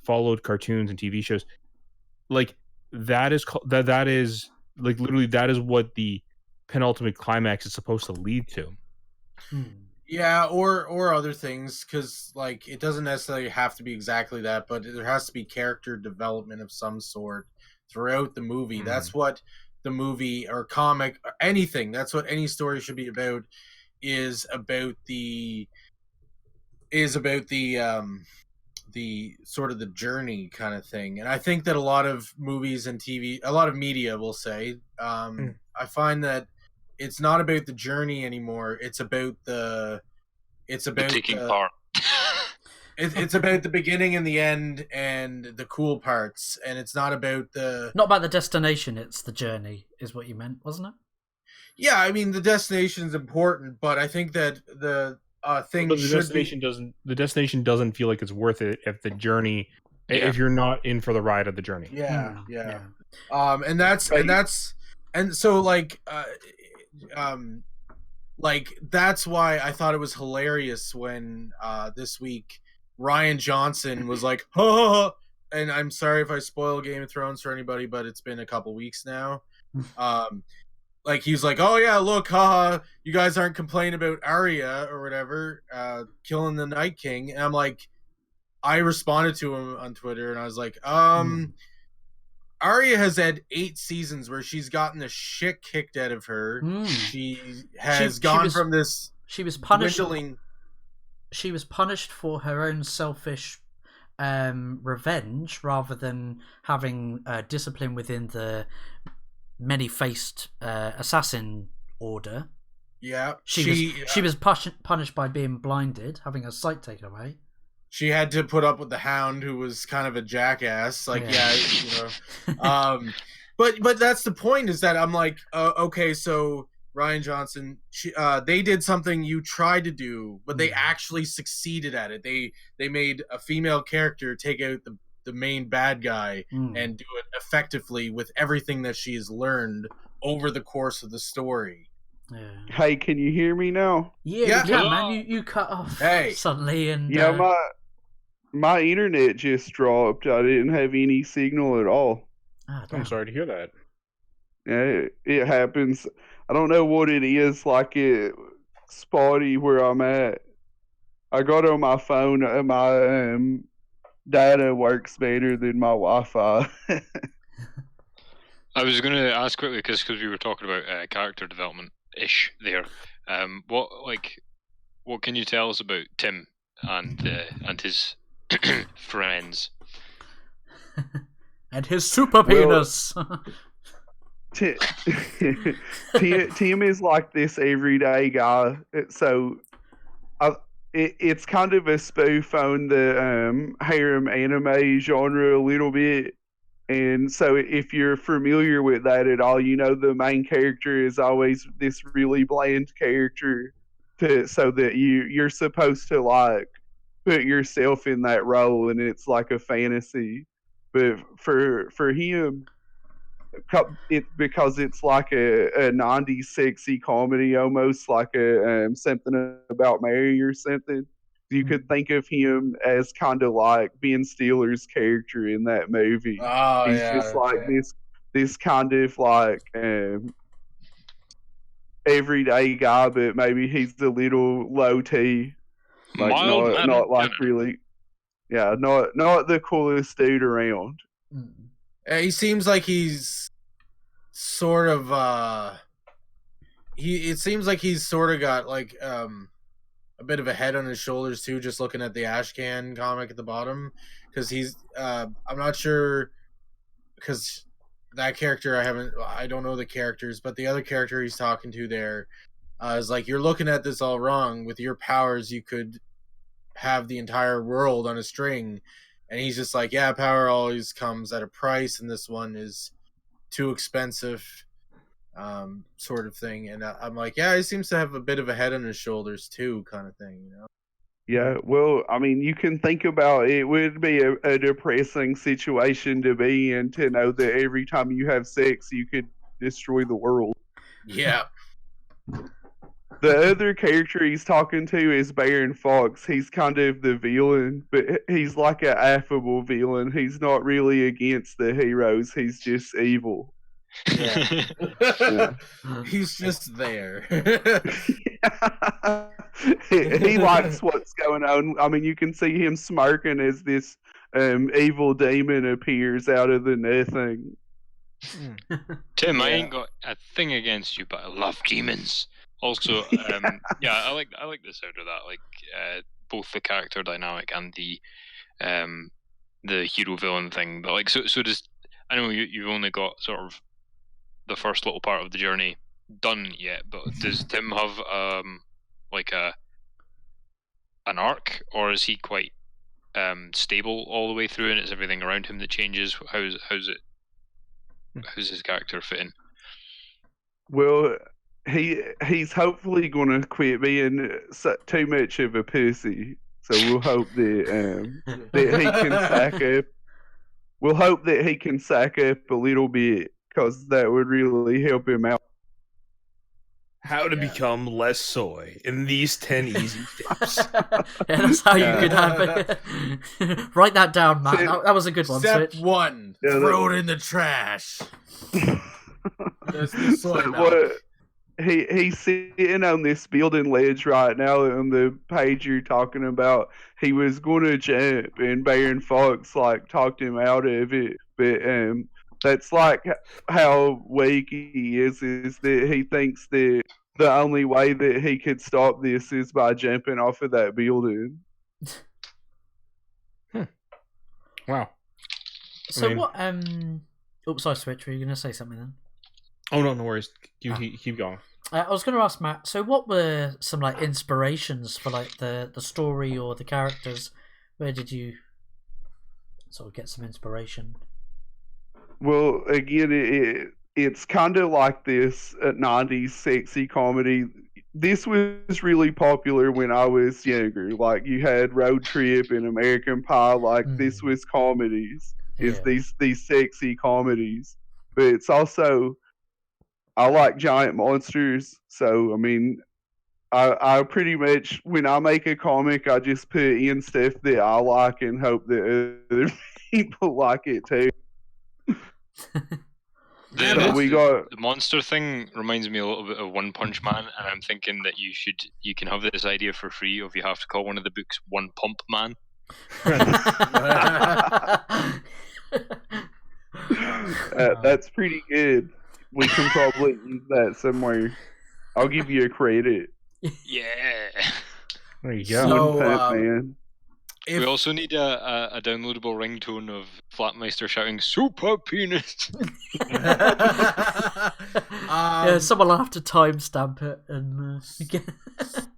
followed cartoons and TV shows, like that is like literally that is what the penultimate climax is supposed to lead to. Yeah, or other things, because like it doesn't necessarily have to be exactly that, but there has to be character development of some sort throughout the movie. That's what the movie or comic or anything. That's what any story should be about. Is about the sort of the journey kind of thing. And I think that a lot of movies and TV, a lot of media will say, I find that it's not about the journey anymore. It's about the taking part. It's about the beginning and the end and the cool parts, and it's not about the destination. It's the journey, is what you meant, wasn't it? Yeah, I mean the destination is important, but I think that the thing but the destination doesn't feel like it's worth it if the journey if you're not in for the ride of the journey. Yeah. And so like that's why I thought it was hilarious when this week Ryan Johnson was like, ha, and I'm sorry if I spoil Game of Thrones for anybody, but it's been a couple weeks now. Like he's like, oh yeah, look, haha, you guys aren't complaining about Arya or whatever, killing the Night King. And I'm like, I responded to him on Twitter and I was like, Arya has had 8 seasons where she's gotten the shit kicked out of her. She was punished. Dwindling. She was punished for her own selfish revenge rather than having discipline within the many-faced assassin order. Yeah, she was punished by being blinded, having her sight taken away. She had to put up with the Hound, who was kind of a jackass. Like, but that's the point. Is that I'm like, okay, so Ryan Johnson, they did something you tried to do, but they actually succeeded at it. They made a female character take out the main bad guy and do it effectively with everything that she has learned over the course of the story. Yeah. Hey, can you hear me now? Yeah, man. You cut off suddenly, and my internet just dropped. I didn't have any signal at all. I'm sorry to hear that. Yeah, it happens. I don't know what it is. Like it spotty where I'm at. I got on my phone. My data works better than my Wi-Fi. I was going to ask quickly because we were talking about character development ish there. What can you tell us about Tim and his friends and his super penis? Tim is like this everyday guy. So it's kind of a spoof on the harem anime genre a little bit. And so if you're familiar with that at all, you know the main character is always this really bland character so that you're supposed to like put yourself in that role, and it's like a fantasy. But for him, because it's like a 90s sexy comedy, almost like a something about Mary or something. You could think of him as kind of like Ben Stiller's character in that movie. He's just like this kind of like everyday guy, but maybe he's a little low T, like not like really, not the coolest dude around. He seems like he's sort of it seems like he's sort of got like a bit of a head on his shoulders too, just looking at the Ashcan comic at the bottom, because he's I'm not sure, because that character I don't know the characters, but the other character he's talking to there is like, you're looking at this all wrong. With your powers you could have the entire world on a string. And he's just like, yeah, power always comes at a price, and this one is too expensive, sort of thing. And I'm like, yeah, he seems to have a bit of a head on his shoulders too, kind of thing, you know. Yeah, well, I mean, you can think about it would be a depressing situation to be in, to know that every time you have sex, you could destroy the world. Yeah. The other character he's talking to is Baron Fox. He's kind of the villain, but he's like an affable villain. He's not really against the heroes. He's just evil. Yeah. Yeah. He's just there. He likes what's going on. I mean, you can see him smirking as this evil demon appears out of the nothing. Tim, I Yeah. ain't got a thing against you, but I love demons. Also, yeah, I like the sound of that. Like both the character dynamic and the hero villain thing. But like, so does, I know you've only got sort of the first little part of the journey done yet, but does Tim have like an arc, or is he quite stable all the way through, and it's everything around him that changes? How's his character fit in? Well, he's hopefully going to quit being too much of a pussy. So we'll hope that that he can sack up. We'll hope that he can sack up a little bit, because that would really help him out. How to become less soy in these 10 easy steps. Yeah, that's how you could have it. Write that down, Matt. That was a good one. Step Switch. 1, Yeah, throw it in the trash. That's the soy So milk. he's sitting on this building ledge right now on the page you're talking about. He was going to jump, and Baron Fox like talked him out of it. But that's like how weak he is that he thinks that the only way that he could stop this is by jumping off of that building. Wow. So I mean- what? Oops, sorry, Switch. Were you going to say something then? Oh, no worries. Keep going. I was going to ask Matt. So, what were some like inspirations for like the story or the characters? Where did you sort of get some inspiration? Well, again, it's kind of like this 90s sexy comedy. This was really popular when I was younger. Like, you had Road Trip and American Pie. Like, this was comedies. Is Yeah. these sexy comedies. But it's also, I like giant monsters. So, I mean, I pretty much, when I make a comic, I just put in stuff that I like and hope that other people like it too. The monster thing reminds me a little bit of One Punch Man, and I'm thinking that you can have this idea for free if you have to call one of the books One Pump Man. That's pretty good. We can probably use that somewhere. I'll give you a credit. Yeah. There you go. So, One Pump Man. We also need a downloadable ringtone of Flatmeister shouting "Super Penis." Yeah, someone will have to timestamp it and.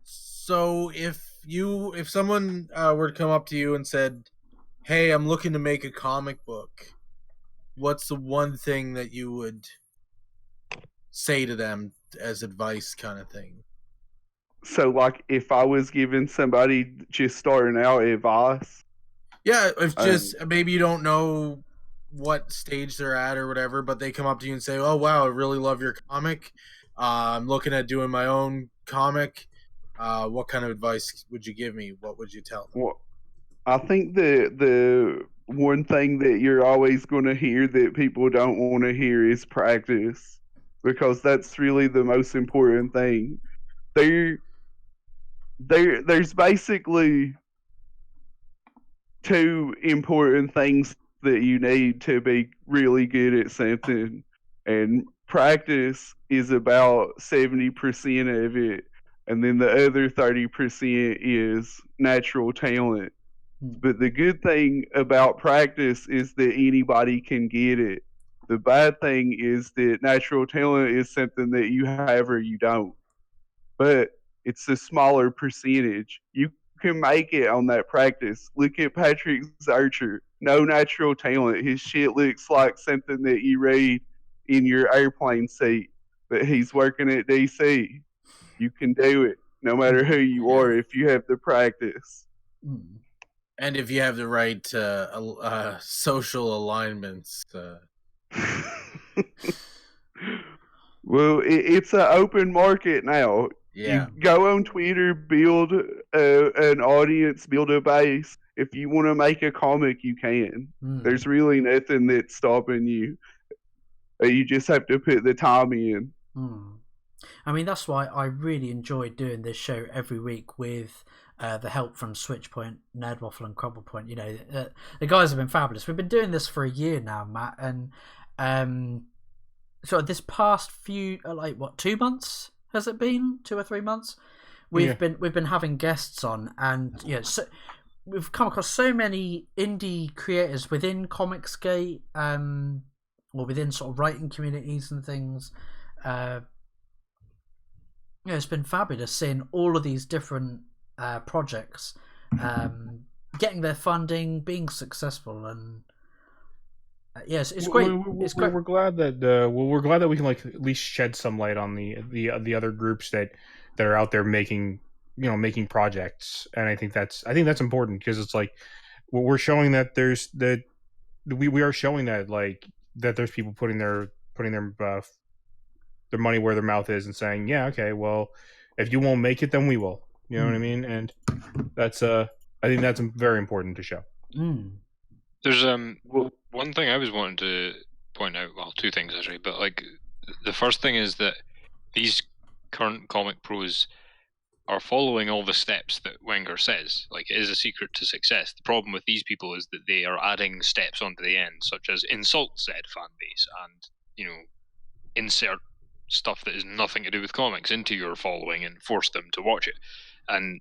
So if someone were to come up to you and said, "Hey, I'm looking to make a comic book," what's the one thing that you would say to them as advice, kind of thing? So, like, if I was giving somebody just starting out advice, Yeah, if just maybe you don't know what stage they're at or whatever, but they come up to you and say, "Oh wow, I really love your comic. I'm looking at doing my own comic. What kind of advice would you give me? What would you tell them?" well, I think the one thing that you're always going to hear that people don't want to hear is practice, because that's really the most important thing. There's basically two important things that you need to be really good at something, and practice is about 70% of it, and then the other 30% is natural talent. But the good thing about practice is that anybody can get it. The bad thing is that natural talent is something that you have or you don't. But it's a smaller percentage. You can make it on that practice. Look at Patrick Zurcher. No natural talent. His shit looks like something that you read in your airplane seat, but he's working at DC. You can do it, no matter who you are, if you have the practice. And if you have the right social alignments. Well, it's an open market now. Yeah. You go on Twitter, build an audience, build a base. If you want to make a comic, you can. There's really nothing that's stopping you. You just have to put the time in. I mean, that's why I really enjoy doing this show every week with the help from Switchpoint, Nerdwaffle, and Crumblepoint. You know, the guys have been fabulous. We've been doing this for a year now, Matt, and so this past few, 2 months has it been? 2 or 3 months? We've been having guests on, and so we've come across so many indie creators within Comicsgate, or within sort of writing communities and things. It's been fabulous seeing all of these different projects getting their funding, being successful, and yes, it's great. It's great. We're glad that we're glad that we can at least shed some light on the other groups that are out there making projects, and I think that's important, because it's like we're showing that we are showing that that there's people putting their money where their mouth is and saying, yeah, okay, well, if you won't make it, then we will. You know what I mean? And that's I think that's very important to show. There's one thing I was wanting to point out. Well, two things actually, but the first thing is that these current comic pros are following all the steps that Wenger says. It is a secret to success. The problem with these people is that they are adding steps onto the end, such as insult said fan base and insert stuff that is nothing to do with comics into your following and force them to watch it. And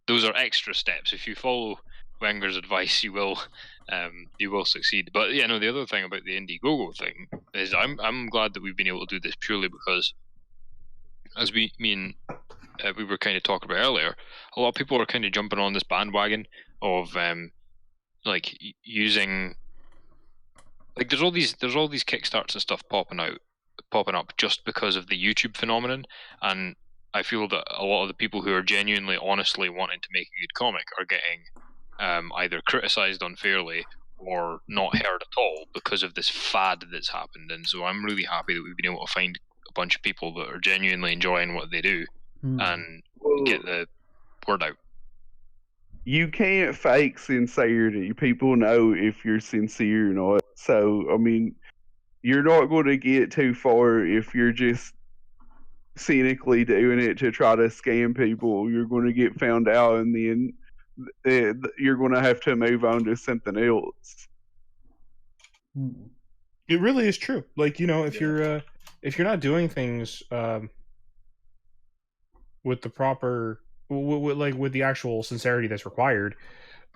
those are extra steps. If you follow Wenger's advice, you will succeed. But the other thing about the IndieGoGo thing is I'm glad that we've been able to do this purely because, as we were kind of talking about earlier, a lot of people are kind of jumping on this bandwagon of using there's all these Kickstarts and stuff popping up just because of the YouTube phenomenon, and I feel that a lot of the people who are genuinely, honestly wanting to make a good comic are getting either criticized unfairly or not heard at all because of this fad that's happened. And so I'm really happy that we've been able to find a bunch of people that are genuinely enjoying what they do and get the word out. You can't fake sincerity. People know if you're sincere or not. So, I mean, you're not going to get too far if you're just cynically doing it to try to scam people. You're going to get found out, and then you're going to have to move on to something else. It really is true. If you're not doing things with the proper with the actual sincerity that's required,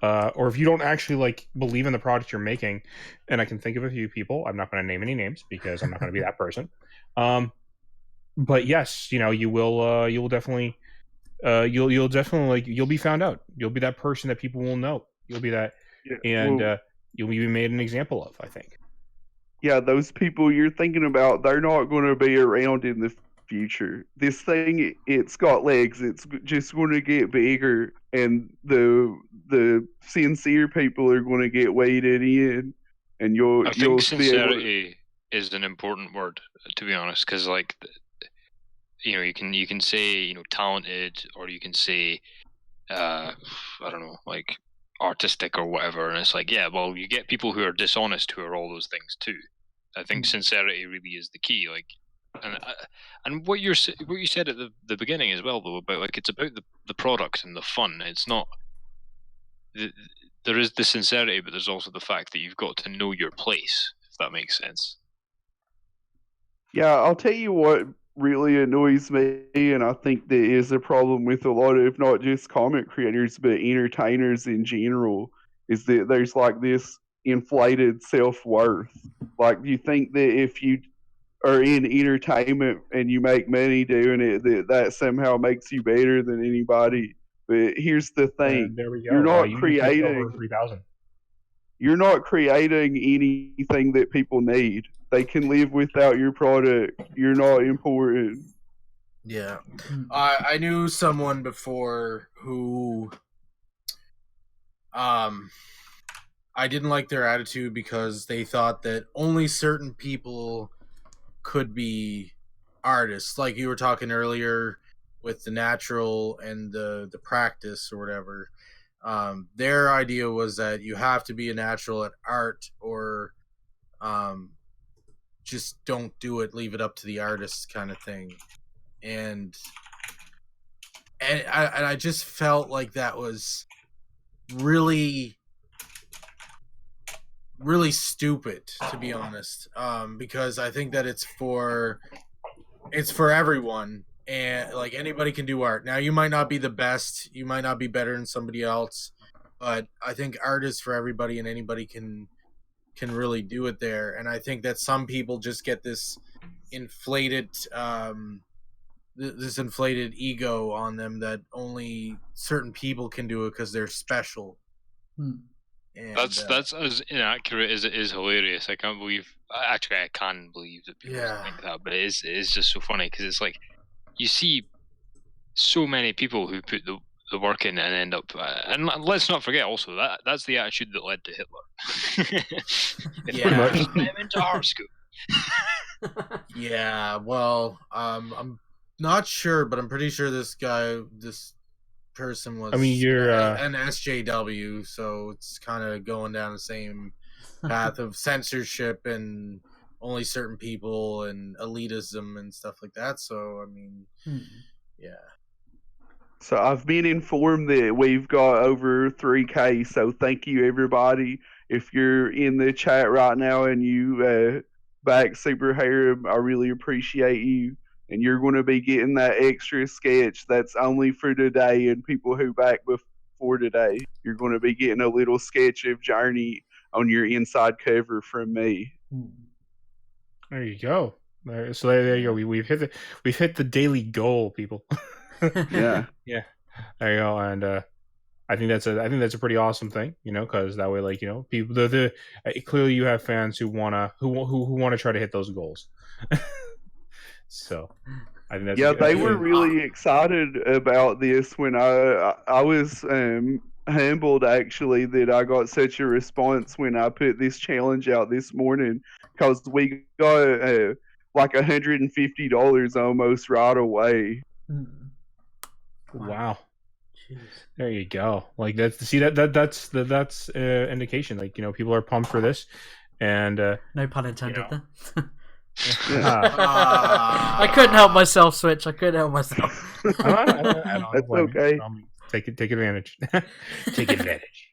or if you don't actually believe in the product you're making, and I can think of a few people. I'm not going to name any names because I'm not going to be that person. But yes, you will definitely you'll be found out. You'll be that person that people will know. You'll be that, you'll be made an example of, I think. Yeah, those people you're thinking about, they're not going to be around in the future. This thing, it's got legs. It's just going to get bigger, and the sincere people are going to get weighted in, and I think sincerity is an important word, to be honest, because you can say talented, or you can say I don't know, artistic or whatever, and it's well, you get people who are dishonest who are all those things too. I think sincerity really is the key. And what you said at the beginning as well, though, about it's about the product and the fun. It's not. There is the sincerity, but there's also the fact that you've got to know your place, if that makes sense. Yeah, I'll tell you what really annoys me, and I think there is a problem with a lot of not just comic creators but entertainers in general, is that there's this inflated self-worth. You think that if you are in entertainment and you make money doing it, that somehow makes you better than anybody. But here's the thing: there we go. You're not you creating. over 3,000. you're not creating anything that people need. They can live without your product. You're not important. Yeah. I knew someone before who I didn't like their attitude because they thought that only certain people could be artists. Like you were talking earlier with the natural and the practice or whatever. Their idea was that you have to be a natural at art or just don't do it, leave it up to the artists kind of thing. And I just felt like that was really stupid, to be honest, because I think that it's for everyone, and like anybody can do art. Now you might not be the best, you might not be better than somebody else, but I think art is for everybody and anybody can really do it there. And I think that some people just get this inflated ego on them that only certain people can do it because they're special. And, that's as inaccurate as it is hilarious. I can't believe. Actually, I can believe that people think that, but it is just so funny because it's like you see so many people who put the work in and end up. And let's not forget also that's the attitude that led to Hitler. Pretty much. I'm into art school. Yeah, well, I'm not sure, but I'm pretty sure this person was you're an SJW, so it's kind of going down the same path of censorship and only certain people and elitism and stuff like that. So I mean, yeah. So I've been informed that we've got over 3K, so thank you everybody. If you're in the chat right now and you back Super Harem, I really appreciate you. And you're going to be getting that extra sketch that's only for today, and people who back before today. You're going to be getting a little sketch of Journey on your inside cover from me. There you go. So there you go. We've hit the daily goal, people. Yeah. Yeah. There you go. And I think that's a pretty awesome thing, because that way, like, people clearly you have fans who wanna try to hit those goals. So I think that's they were really excited about this when I was humbled actually that I got such a response when I put this challenge out this morning, because we got like $150 almost right away. Wow. Jeez. There you go. Like that's indication. Like, people are pumped for this, and no pun intended there. I couldn't help myself, Switch. I couldn't help myself. That's okay. Take advantage. Take advantage.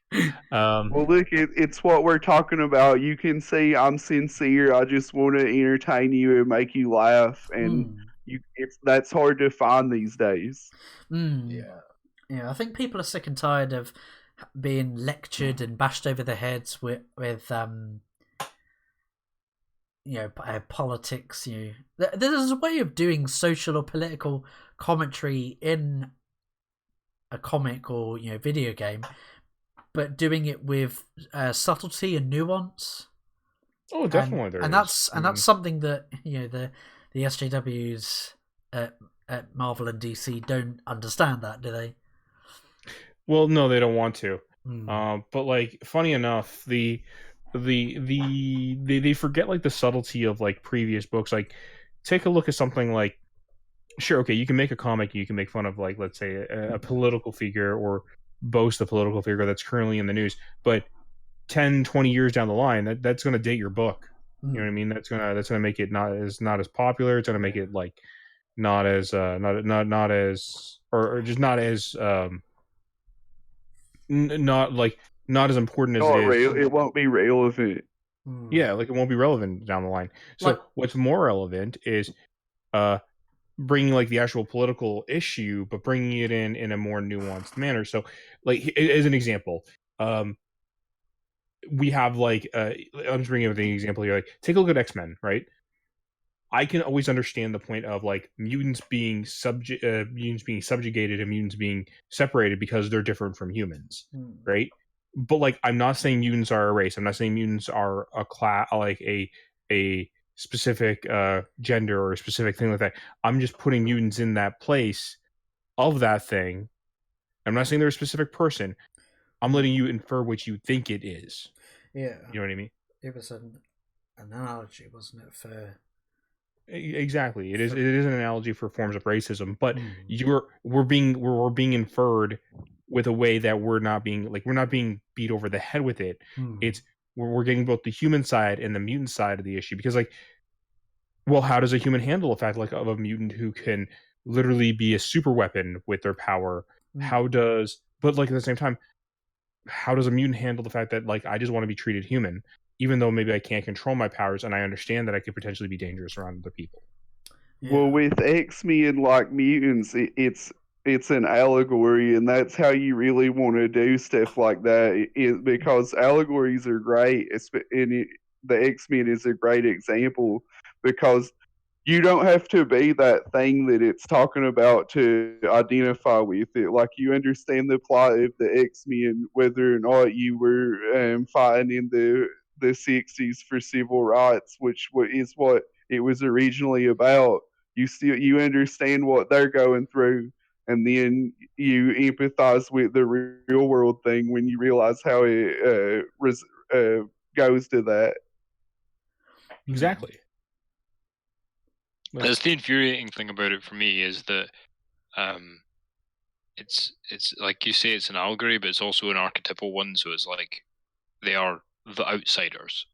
Well, look, it's what we're talking about. You can see I'm sincere. I just want to entertain you and make you laugh, and that's hard to find these days. Yeah. I think people are sick and tired of being lectured and bashed over the heads with politics. There's a way of doing social or political commentary in a comic or video game, but doing it with subtlety and nuance. Oh, definitely, there and is. That's something that the SJWs at Marvel and DC don't understand. That, do they? Well, no, they don't want to. But like, funny enough, they forget like the subtlety of like previous books. Like, take a look at something like, sure, okay, you can make a comic, you can make fun of, like, let's say a political figure or boast a political figure that's currently in the news, but 10, 20 years down the line, that's going to date your book. You know what I mean? That's gonna make it not as popular. It's gonna make it like not as not as important as it is. It won't be relevant. Yeah, like it won't be relevant down the line. So what's more relevant is bringing like the actual political issue, but bringing it in a more nuanced manner. So, like, as an example, we have like I'm just bringing up the example here. Like, take a look at X-Men, right? I can always understand the point of like mutants being subjugated and mutants being separated because they're different from humans, right? but like I'm not saying mutants are a race. I'm not saying mutants are a class, like a specific gender or a specific thing like that. I'm just putting mutants in that place of that thing. I'm not saying they're a specific person. I'm letting you infer what you think it is. Yeah. You know what I mean? It was an analogy, wasn't it? For exactly, it is an analogy for forms of racism, but we're being inferred with a way that we're not being beat over the head with it. It's we're getting both the human side and the mutant side of the issue, because like, well, how does a human handle the fact like of a mutant who can literally be a super weapon with their power? But like at the same time, how does a mutant handle the fact that like I just want to be treated human, even though maybe I can't control my powers, and I understand that I could potentially be dangerous around other people? Yeah. Well, with X-Men like mutants, it's an allegory, and that's how you really want to do stuff like that. Because allegories are great, the X-Men is a great example, because you don't have to be that thing that it's talking about to identify with it. Like, you understand the plot of the X-Men, whether or not you were fighting in the 60s for civil rights, which is what it was originally about. You understand what they're going through, and then you empathize with the real world thing when you realize how it goes to that. Exactly. That's the infuriating thing about it for me, is that it's like you say, it's an allegory, but it's also an archetypal one. So it's like they are the outsiders.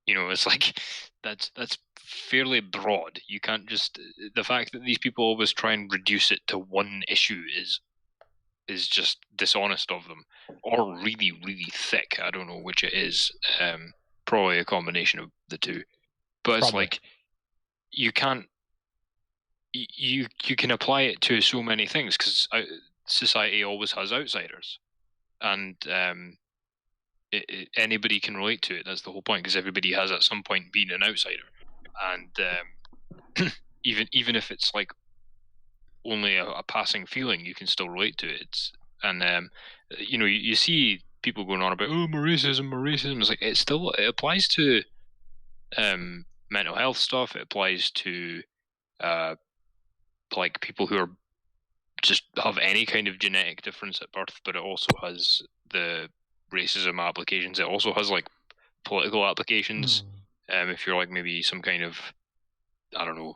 You know, it's like that's fairly broad. You can't just, the fact that these people always try and reduce it to one issue is just dishonest of them, or really, really thick. I don't know which it is. Probably a combination of the two. But it's like, you can't. You can apply it to so many things, because society always has outsiders, and anybody can relate to it. That's the whole point, because everybody has at some point been an outsider, and even if it's like only a passing feeling, you can still relate to it. You know, you see people going on about more racism. It's like it applies to mental health stuff. It applies to like people who are just have any kind of genetic difference at birth, but it also has the racism applications. It also has like political applications. If you're like maybe some kind of, I don't know,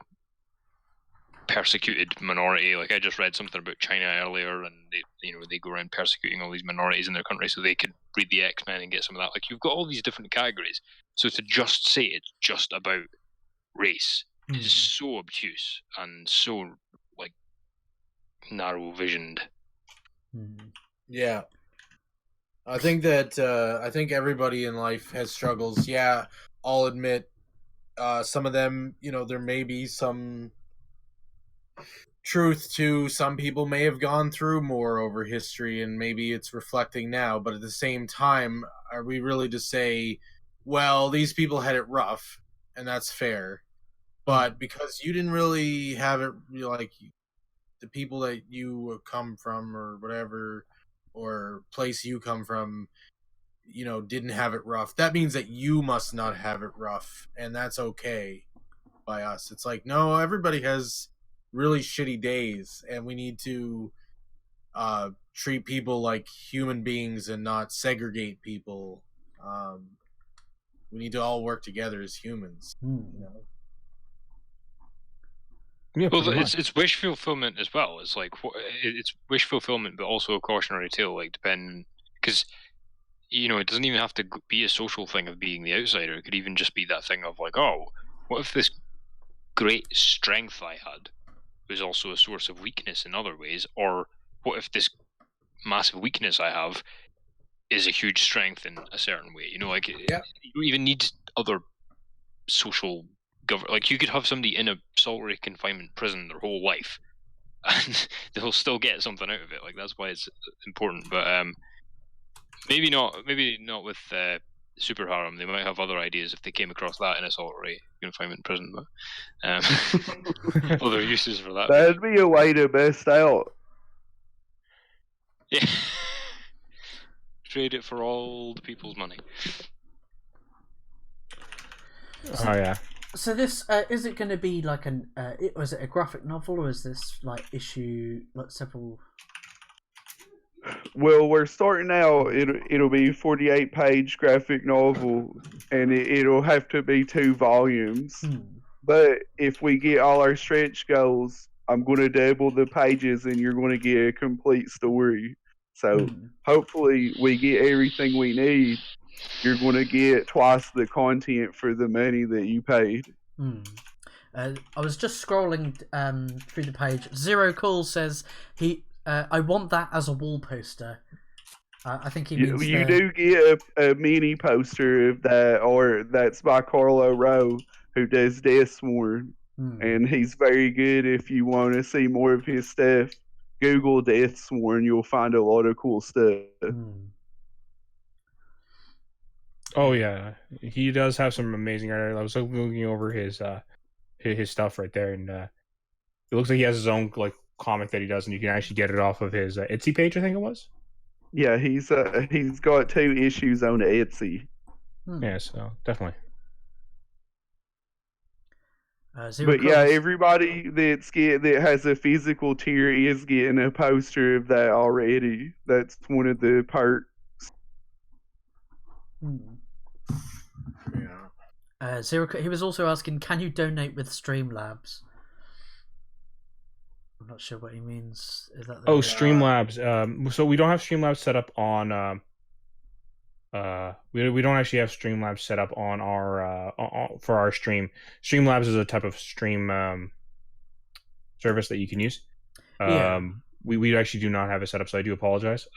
persecuted minority. Like, I just read something about China earlier, and they go around persecuting all these minorities in their country so they could read the X-Men and get some of that. Like, you've got all these different categories. So to just say it's just about race is so obtuse and so like narrow visioned. Yeah. I think that I think everybody in life has struggles. Yeah, I'll admit some of them, there may be some truth to, some people may have gone through more over history and maybe it's reflecting now, but at the same time, are we really to say, well, these people had it rough and that's fair, but because you didn't really have it, like the people that you come from or whatever, or place you come from, didn't have it rough, that means that you must not have it rough, and that's okay by us. It's like, no, everybody has really shitty days, and we need to treat people like human beings and not segregate people. We need to all work together as humans. Yeah, well, it's wish fulfillment as well. It's like it's wish fulfillment, but also a cautionary tale. Like, depending, because it doesn't even have to be a social thing of being the outsider. It could even just be that thing of like, oh, what if this great strength I had was also a source of weakness in other ways? Or what if this massive weakness I have is a huge strength in a certain way? You don't even need other social like, you could have somebody in a solitary confinement prison their whole life and they'll still get something out of it. Like, that's why it's important. But maybe not with Super Harem. They might have other ideas if they came across that in a solitary confinement prison, but other uses for that. That'd be a way to best out. Yeah. trade it for all the people's money. Oh yeah. So this is it going to be like was it a graphic novel, or is this like issue like several? Well, we're starting out. It'll be 48-page graphic novel, and it'll have to be 2 volumes. But if we get all our stretch goals, I'm going to double the pages, and you're going to get a complete story. So hopefully, we get everything we need. You're going to get twice the content for the money that you paid. I was just scrolling through the page. Zero Cool says I want that as a wall poster. I think he means you do get a mini poster of that, or that's by Carlo Rowe, who does Deathsworn, and he's very good. If you want to see more of his stuff, Google Deathsworn. You'll find a lot of cool stuff. Oh yeah, he does have some amazing art. I was looking over his stuff right there, and it looks like he has his own like comic that he does, and you can actually get it off of his Etsy page, I think it was. Yeah, he's got 2 issues on Etsy. Yeah, so definitely. But yeah, everybody that has a physical tier is getting a poster of that already. That's one of the perks. Yeah. Zero. He was also asking, can you donate with Streamlabs? I'm not sure what he means. Is that Streamlabs? So we don't have Streamlabs set up on. We don't actually have Streamlabs set up on our for our stream. Streamlabs is a type of stream service that you can use. We actually do not have it set up, so I do apologize.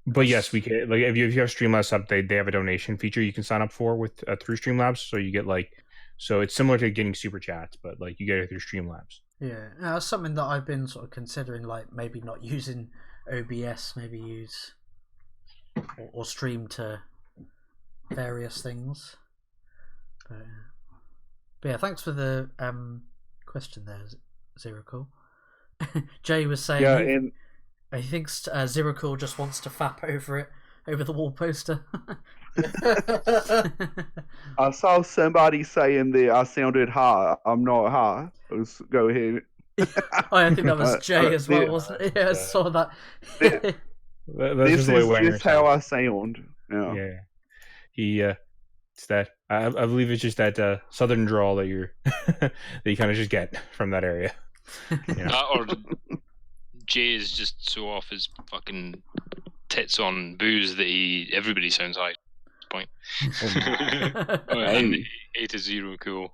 But yes, we can. Like if you have Streamlabs up, they have a donation feature you can sign up for with through Streamlabs. So you get so it's similar to getting super chats, but like you get it through Streamlabs. Yeah, that's something that I've been sort of considering, like maybe not using OBS, maybe use or stream to various things. But yeah, thanks for the question there, Zero Cool. Jay was saying he thinks Zero Cool just wants to fap over the wall poster. I saw somebody saying that I sounded high. I'm not high. Let's go ahead. I think that was Jay as well, wasn't it? Yeah, I saw that. This is just how I sound. Yeah. He it's that I believe it's just that southern drawl that that you kind of just get from that area. That or Jay is just so off his fucking tits on booze that everybody sounds high at this point. And A to Zero Cool.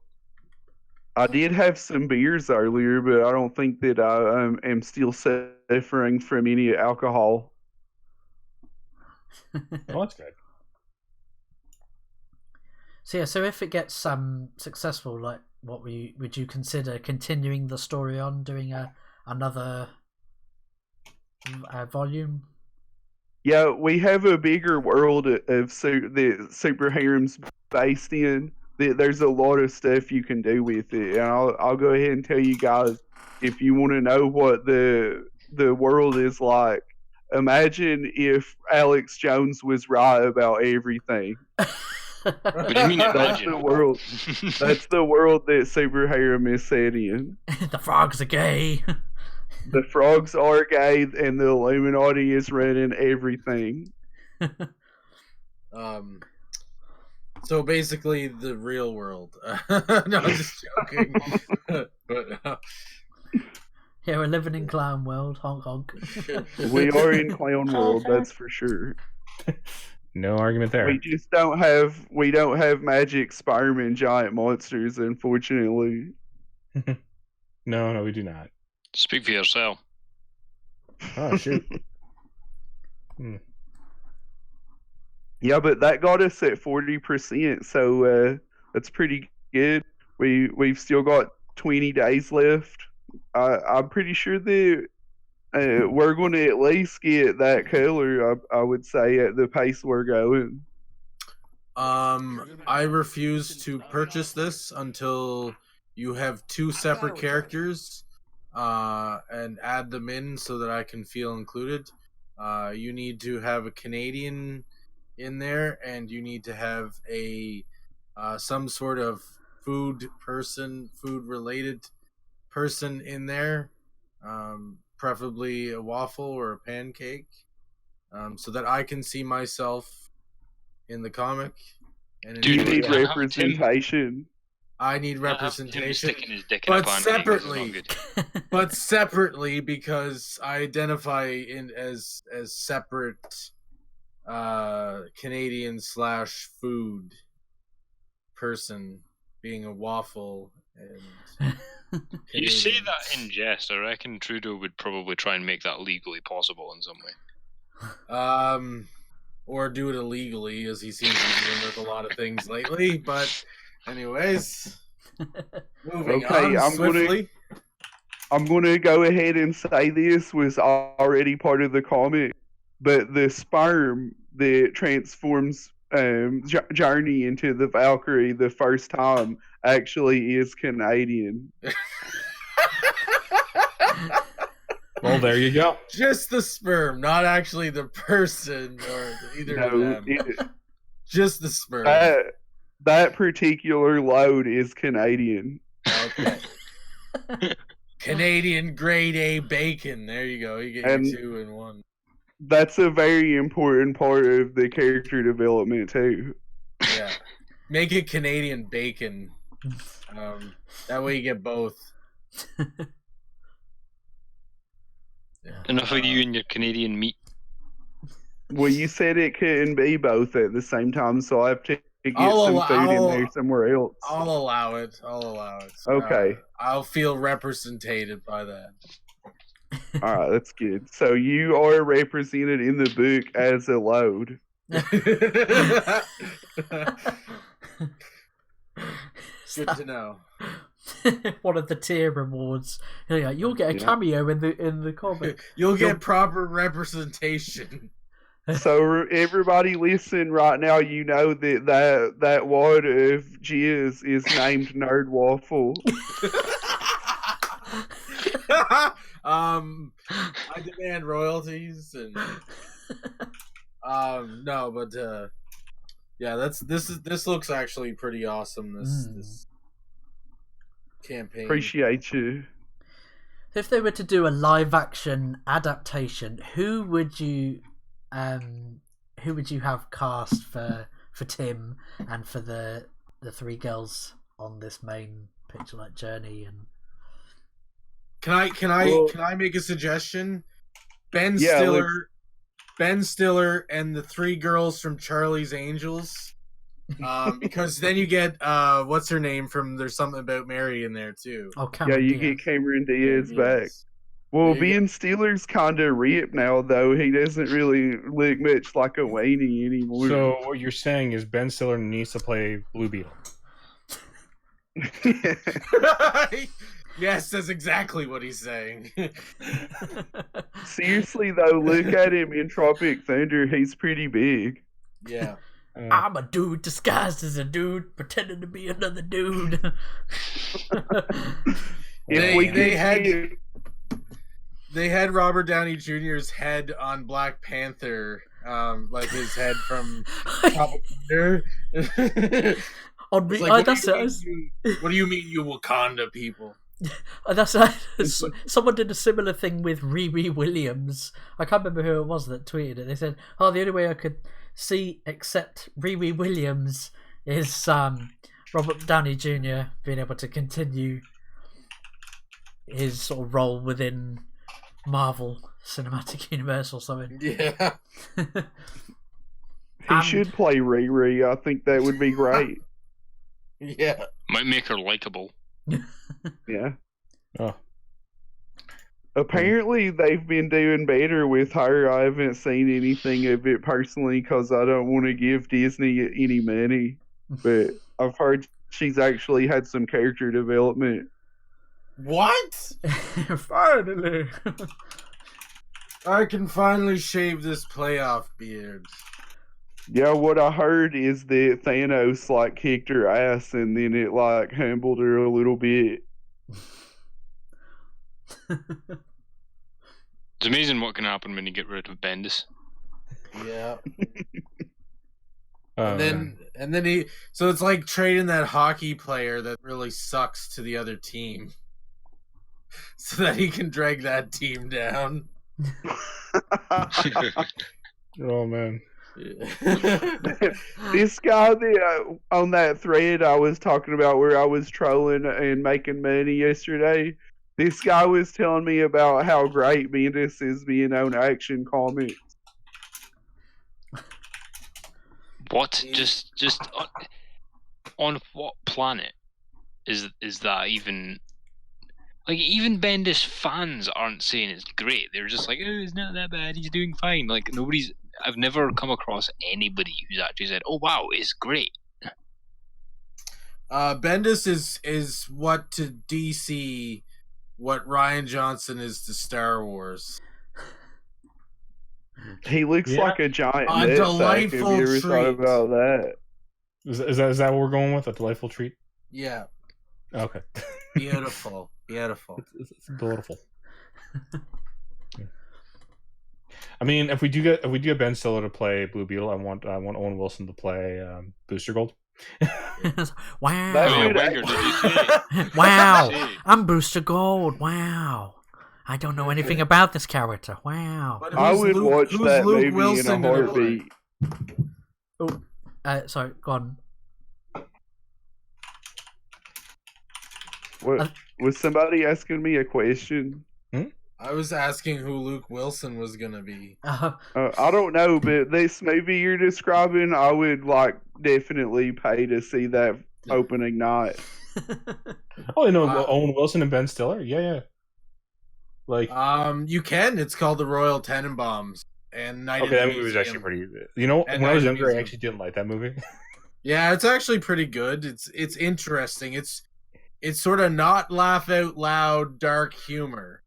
I did have some beers earlier, but I don't think that I am still suffering from any alcohol. Oh, that's good. So if it gets successful, like what would you consider continuing the story on, doing another volume? Yeah, we have a bigger world of the Super Harem's based in. There's a lot of stuff you can do with it, and I'll go ahead and tell you guys, if you want to know what the world is like, imagine if Alex Jones was right about everything. What do you mean imagine? That's the world. That's the world that Super Harem is set in. The frogs are gay. The frogs are gay, and the Illuminati is running everything. So basically, the real world. No, I'm just joking. But yeah, we're living in clown world. Honk honk. We are in clown world, that's for sure. No argument there. We just don't have magic Spider-Man giant monsters, unfortunately. No, we do not. Speak for yourself. Oh shoot. Yeah, but that got us at 40%, so that's pretty good. We've still got 20 days left. I'm pretty sure that we're going to at least get that color, I would say, at the pace we're going. I refuse to purchase this until you have 2 separate characters and add them in so that I can feel included. You need to have a Canadian in there, and you need to have a some sort of food related person in there, preferably a waffle or a pancake, so that I can see myself in the comic. And Dude, You enjoy need it. representation. I need Him representation, sticking his dick in a but pancake. separately. That's not good. But separately, because I identify as separate Canadian / food person, being a waffle. And You say Canadian. that in jest. I reckon Trudeau would probably try and make that legally possible in some way. Or do it illegally, as he seems to be doing with a lot of things lately. But anyways, moving Okay, on swiftly. I'm gonna go ahead and say this was already part of the comic, but the sperm that transforms Journey into the Valkyrie the first time actually is Canadian. Well, there you go. Just the sperm, not actually the person or either of No, them. Just the sperm. that particular load is Canadian. Okay. Canadian grade A bacon. There you go. You get And- your 2 in 1. That's a very important part of the character development too. Yeah. Make it Canadian bacon. That way you get both. Enough of you and your Canadian meat. Well, you said it couldn't be both at the same time, so I have to get some food in there somewhere else. I'll allow it. Okay. I'll feel represented by that. All right, that's good. So you are represented in the book as a load. Good to know. One of the tier rewards. You'll get a cameo in the comic. You'll get proper representation. So everybody listen right now. You know that wad of jizz is named Nerd Waffle. I demand royalties and no, but yeah, this looks actually pretty awesome. This campaign. Appreciate you. If they were to do a live action adaptation, who would you have cast for Tim and for the 3 girls on this main picture like journey? And can I make a suggestion? Ben Stiller and the 3 girls from Charlie's Angels. Because then you get what's her name from There's Something About Mary in there too. Oh, Cameron you Diaz. get Cameron Diaz back. Well, Ben Stiller's kind of ripped now, though. He doesn't really look much like a weenie anymore. So what you're saying is Ben Stiller needs to play Blue Beetle. Yes, that's exactly what he's saying. Seriously, though, look at him in Tropic Thunder. He's pretty big. Yeah. I'm a dude disguised as a dude, pretending to be another dude. They had Robert Downey Jr.'s head on Black Panther, like his head from Tropic Thunder. What do you mean, you Wakanda people? Someone did a similar thing with Riri Williams. I can't remember who it was that tweeted it. They said, the only way I could see except Riri Williams is Robert Downey Jr. being able to continue his sort of role within Marvel Cinematic Universe or something. Yeah. He should play Riri. I think that would be great. Yeah. Might make her likable. Yeah. Oh. Apparently, they've been doing better with her. I haven't seen anything of it personally because I don't want to give Disney any money. But I've heard she's actually had some character development. What? Finally. I can finally shave this playoff beard. Yeah, what I heard is that Thanos kicked her ass and then it humbled her a little bit. It's amazing what can happen when you get rid of Bendis. Yeah. Oh, And then he, so it's like trading that hockey player that really sucks to the other team, so that he can drag that team down. oh man. This guy on that thread I was talking about where I was trolling and making money yesterday, this guy was telling me about how great Bendis is being on Action Comics. What? Just on what planet is that even? Like, even Bendis fans aren't saying it's great. They're just like, oh, it's not that bad. He's doing fine. Like, nobody's. I've never come across anybody who's actually said, oh wow, it's great. Bendis is what to DC what Ryan Johnson is to Star Wars. He looks like a giant A nutsack. Have delightful you ever thought treat. about that? Is that what we're going with? A delightful treat? Yeah. Okay. Beautiful. Beautiful. It's beautiful. I mean, if we do get Ben Stiller to play Blue Beetle, I want Owen Wilson to play Booster Gold. Wow. Oh, Wenger, did you say? Wow. Did you say? I'm Booster Gold. Wow. I don't know anything about this character. Wow. But I would watch who's that Luke movie Wilson in a gonna heartbeat. Oh, sorry, go on. What, was somebody asking me a question? I was asking who Luke Wilson was gonna be. I don't know, but this movie you're describing, I would definitely pay to see that opening night. Oh, you know, Owen Wilson and Ben Stiller? Yeah. Like, you can. It's called the Royal Tenenbaums and Night in the that movie was Museum. actually pretty. You know, And when I was Night in the younger, I Museum. actually didn't like that movie. Yeah, it's actually pretty good. It's interesting. It's sort of not laugh out loud dark humor,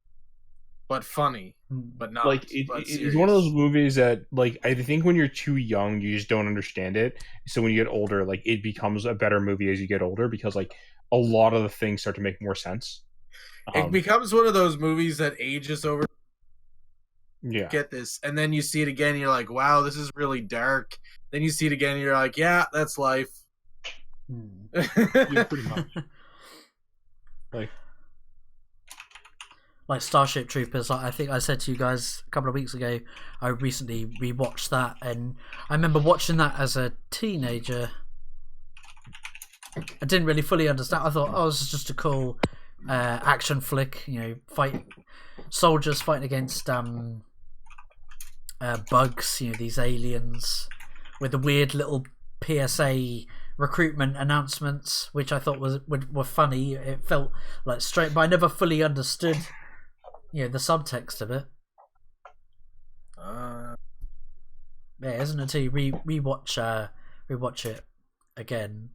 but funny, but not. Like it's one of those movies that, like, I think when you're too young, you just don't understand it. So when you get older, like, it becomes a better movie as you get older because, like, a lot of the things start to make more sense. It becomes one of those movies that ages over. Yeah. Get this, and then you see it again, and you're like, "Wow, this is really dark." Then you see it again, and you're like, "Yeah, that's life." Yeah, pretty much. Like Starship Troopers, like I think I said to you guys a couple of weeks ago, I recently rewatched that, and I remember watching that as a teenager. I didn't really fully understand. I thought, oh, this is just a cool action flick, soldiers fighting against bugs, these aliens with the weird little PSA recruitment announcements, which I thought were funny. It felt like straight, but I never fully understood the subtext of it. Yeah, isn't it until you rewatch it again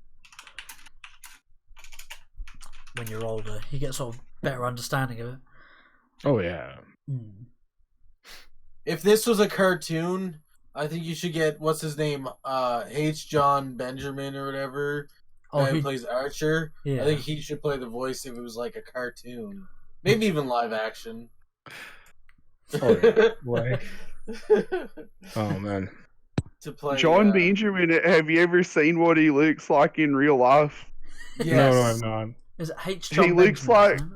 when you're older, you get sort of better understanding of it. Oh yeah. If this was a cartoon, I think you should get what's his name, H. John Benjamin or whatever. Who plays Archer. Yeah. I think he should play the voice if it was like a cartoon, maybe even live action. Oh, yeah. Like, oh man. To play John Benjamin, have you ever seen what he looks like in real life? Yes. No, I'm not. Is it H. John Benjamin?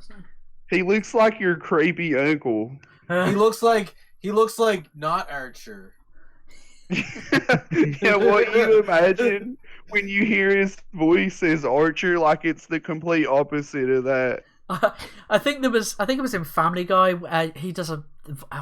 He looks like your creepy uncle. He looks like not Archer. Yeah, what you imagine when you hear his voice as Archer, like it's the complete opposite of that. I think it was in Family Guy. He does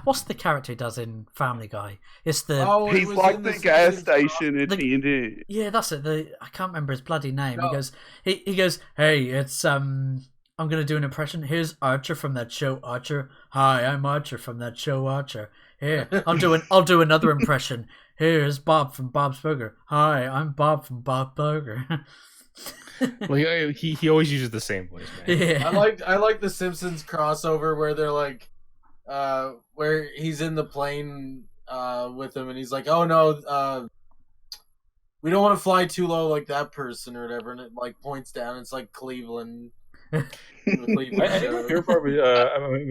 what's the character he does in Family Guy? It's he's like the gas station attendant. Yeah, that's it. I can't remember his bloody name. No. He goes, hey, it's I'm gonna do an impression. Here's Archer from that show, Archer. Hi, I'm Archer from that show, Archer. Here, I'll do another impression. Here's Bob from Bob's Burger. Hi, I'm Bob from Bob Burger. Like, he always uses the same voice, man. Yeah. I like the Simpsons crossover where they're like, where he's in the plane with him and he's like, oh no, we don't want to fly too low like that person or whatever, and it like points down. It's like Cleveland. I think my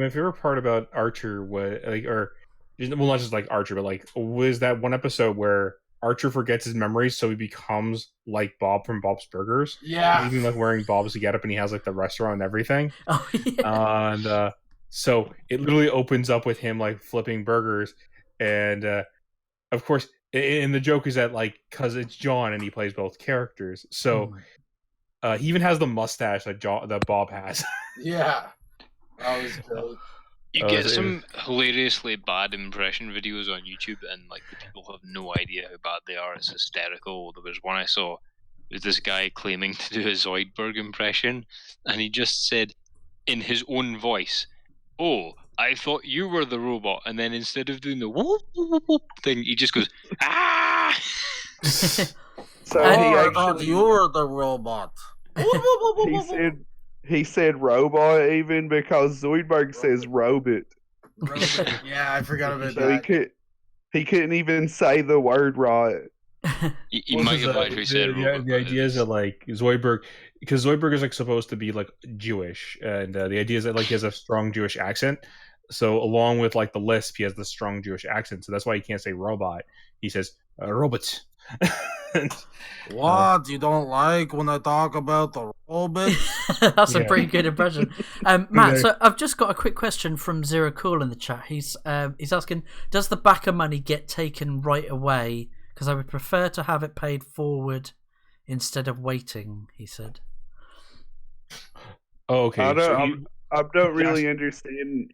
favorite part about Archer was well, not just like Archer, but like was that one episode where Archer forgets his memories, so he becomes like Bob from Bob's Burgers. Yeah. He's even like wearing Bob's getup, and he has like the restaurant and everything. Oh yeah. And so it literally opens up with him like flipping burgers, and of course, and the joke is that like because it's John and he plays both characters, so. He even has the mustache that Bob has. Yeah, that was great. You get some hilariously bad impression videos on YouTube, and like the people have no idea how bad they are. It's hysterical. There was one I saw. It was this guy claiming to do a Zoidberg impression, and he just said in his own voice, "Oh, I thought you were the robot," and then instead of doing the whoop whoop whoop thing, he just goes ah. So I thought you were the robot. he said robot even because Zoidberg says robot. Yeah, I forgot about So that. he couldn't even say the word right. He might have actually said robot. The idea is that like Zoidberg, because Zoidberg is like supposed to be like Jewish, and the idea is that like he has a strong Jewish accent. So along with like the lisp, he has the strong Jewish accent. So that's why he can't say robot. He says robot. What? You don't like when I talk about the robot? That's a pretty good impression. Matt, so I've just got a quick question from Zero Cool in the chat. He's asking, does the backer money get taken right away? Because I would prefer to have it paid forward instead of waiting, he said. Oh, okay. I don't really understand.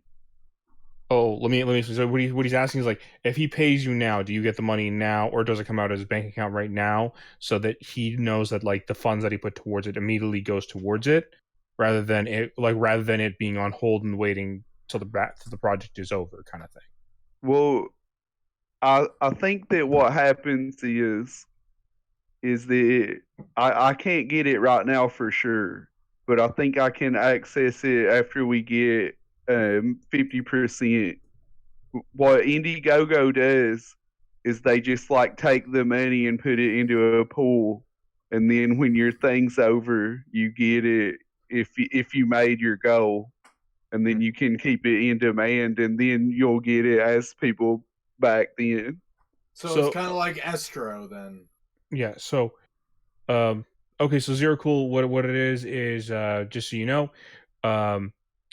Oh, let me. So what he's asking is like, if he pays you now, do you get the money now, or does it come out of his bank account right now, so that he knows that like the funds that he put towards it immediately goes towards it, rather than it being on hold and waiting till the project is over, kind of thing. Well, I think that what happens is that I can't get it right now for sure, but I think I can access it after we get 50%. What IndieGoGo does is they just like take the money and put it into a pool, and then when your thing's over, you get it if you made your goal, and then you can keep it in demand, and then you'll get it as people back then. So it's kind of like escrow then. Yeah. So, okay. So Zero Cool, what it is just so you know,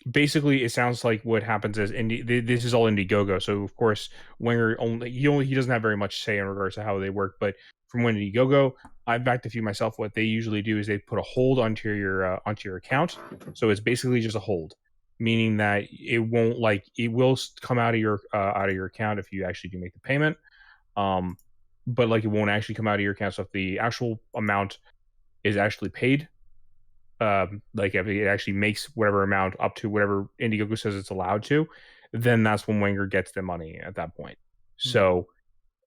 basically it sounds like what happens is this is all IndieGoGo. So of course Wenger he doesn't have very much say in regards to how they work, but from IndieGoGo, I've backed a few myself. What they usually do is they put a hold onto your account. So it's basically just a hold, meaning that it will come out of your account if you actually do make the payment. But like it won't actually come out of your account. So if the actual amount is actually paid, like if it actually makes whatever amount up to whatever IndieGoGo says it's allowed to, then that's when Wenger gets the money at that point. So,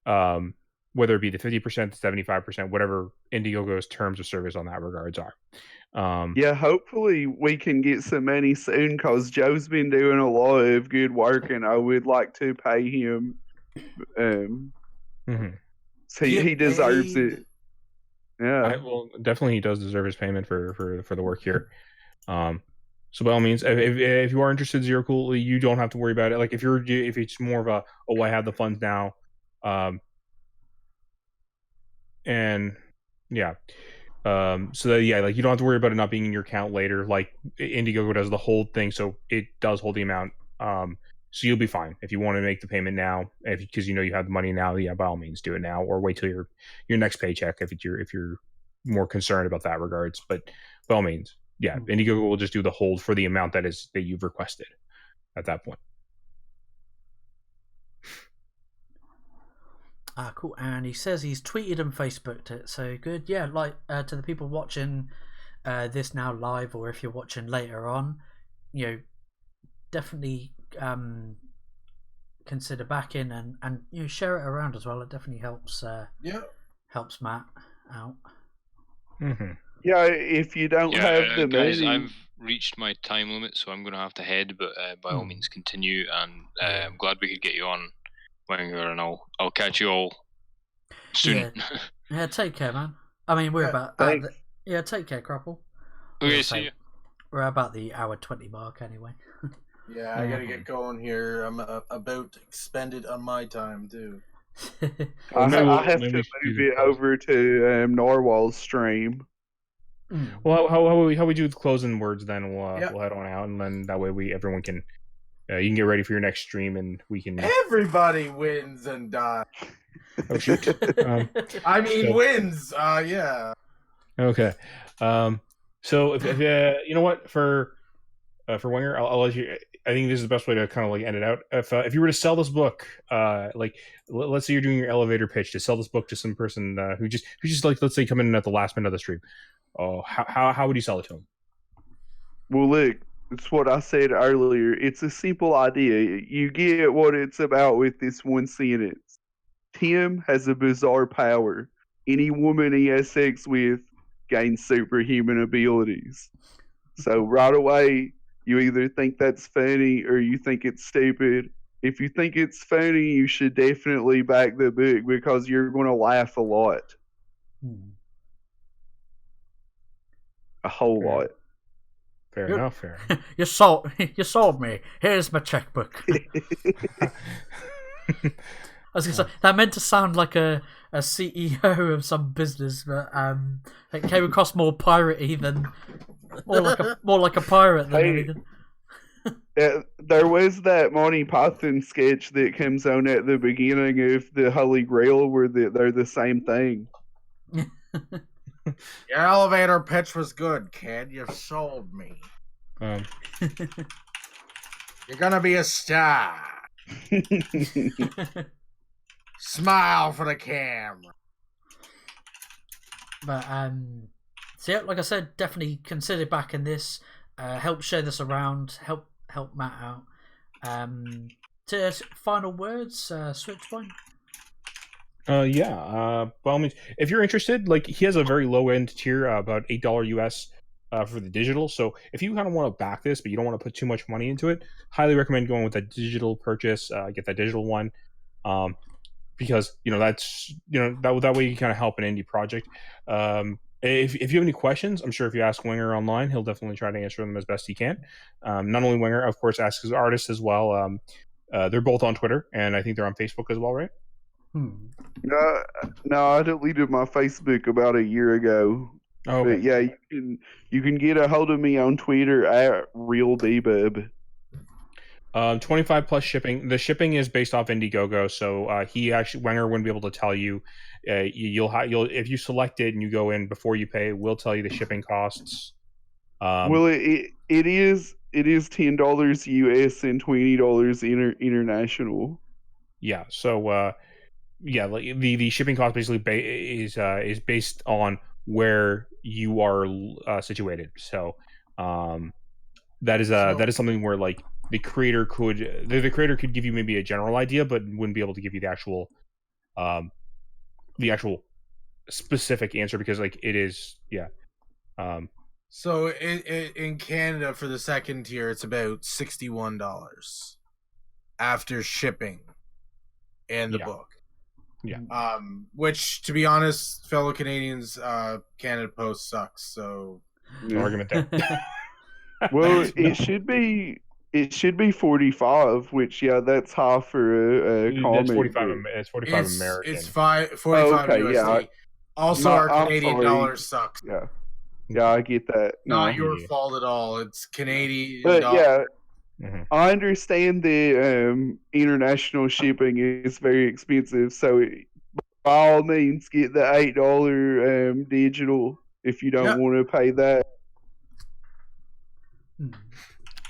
whether it be the 50%, the 75%, whatever IndieGoGo's terms of service on that regards are. Yeah, hopefully we can get some money soon because Joe's been doing a lot of good work, and I would like to pay him. So he deserves it. Yeah. Well, definitely he does deserve his payment for the work here. So by all means, if you are interested, Zero Cool, you don't have to worry about it. Like if it's more of a I have the funds now, and yeah, so that like you don't have to worry about it not being in your account later. Like IndieGoGo does the hold thing, so it does hold the amount. So you'll be fine if you want to make the payment now, because you know you have the money now. Yeah, by all means, do it now, or wait till your next paycheck if you're more concerned about that regards. But by all means, yeah, IndieGoGo will just do the hold for the amount that you've requested at that point. Cool. And he says he's tweeted and Facebooked it, so good. Yeah, like to the people watching this now live, or if you're watching later on, definitely consider backing and share it around as well. It definitely helps. Helps Matt out. Mm-hmm. Yeah, if you don't have the guys, money, I've reached my time limit, so I'm going to have to head. But by all means, continue. And I'm glad we could get you on, Wenger, and I'll catch you all soon. Yeah, take care, man. I mean, we're about. Take care, Crapple. Okay, see you. We're about the hour 20 mark anyway. Yeah, I gotta get going here. I'm about expended on my time too. I have maybe to we should move do the it close. over to Narwhal's stream. Well, how we do the closing words then? We'll Yep. we'll head on out, and then that way everyone can you can get ready for your next stream, and we can. Everybody wins and dies. Oh shoot! I mean, So- wins. Yeah. Okay. So if you know what for Wenger, I'll let you. I think this is the best way to kind of like end it out. If you were to sell this book, like let's say you're doing your elevator pitch to sell this book to some person who just like let's say come in at the last minute of the stream. Oh, how would you sell it to him? Well, look, it's what I said earlier. It's a simple idea. You get what it's about with this one sentence. Tim has a bizarre power. Any woman he has sex with gains superhuman abilities. So right away, you either think that's funny or you think it's stupid. If you think it's funny, you should definitely back the book because you're going to laugh a lot. A whole lot. Fair enough. Fair. You sold me. Here's my checkbook. I was gonna say that meant to sound like a CEO of some business, but it came across more piratey than more like a pirate than Hey. anything. There was that Monty Python sketch that comes on at the beginning of the Holy Grail where they're the same thing. Your elevator pitch was good, kid. You sold me. You're gonna be a star. Smile for the camera. But so yeah, like I said, definitely consider backing this. Help share this around. Help Matt out. To final words, Switchpoint. By all means, if you're interested, like he has a very low end tier, about $8 US for the digital. So if you kind of want to back this, but you don't want to put too much money into it, highly recommend going with that digital purchase. Get that digital one, because that's that way you kind of help an indie project. If you have any questions, I'm sure if you ask Wenger online, he'll definitely try to answer them as best he can. Not only Wenger, of course, asks his artists as well. They're both on Twitter, and I think they're on Facebook as well, right? No, I deleted my Facebook about a year ago. Oh, okay. But yeah, you can get a hold of me on Twitter at RealDbub. 25 plus shipping. The shipping is based off IndieGoGo, so Wenger wouldn't be able to tell you. You'll if you select it and you go in before you pay, we'll tell you the shipping costs. Well, it is $10 US and $20 international. Yeah. So like the shipping cost basically is based on where you are situated. So that is something where like the creator could give you maybe a general idea, but wouldn't be able to give you the actual specific answer because like it is So in Canada for the second tier, it's about $61 after shipping and the book. Yeah. Which, to be honest, fellow Canadians, Canada Post sucks. So no argument there. Well, it should be 45, which that's half for a comic. That's 45. It's 45 American. It's 45 okay, USD. yeah. Also, our Canadian dollar sucks. Yeah, I get that. Not your fault at all. It's Canadian but dollar. Mm-hmm. I understand the international shipping is very expensive, so by all means get the $8 digital if you don't want to pay that.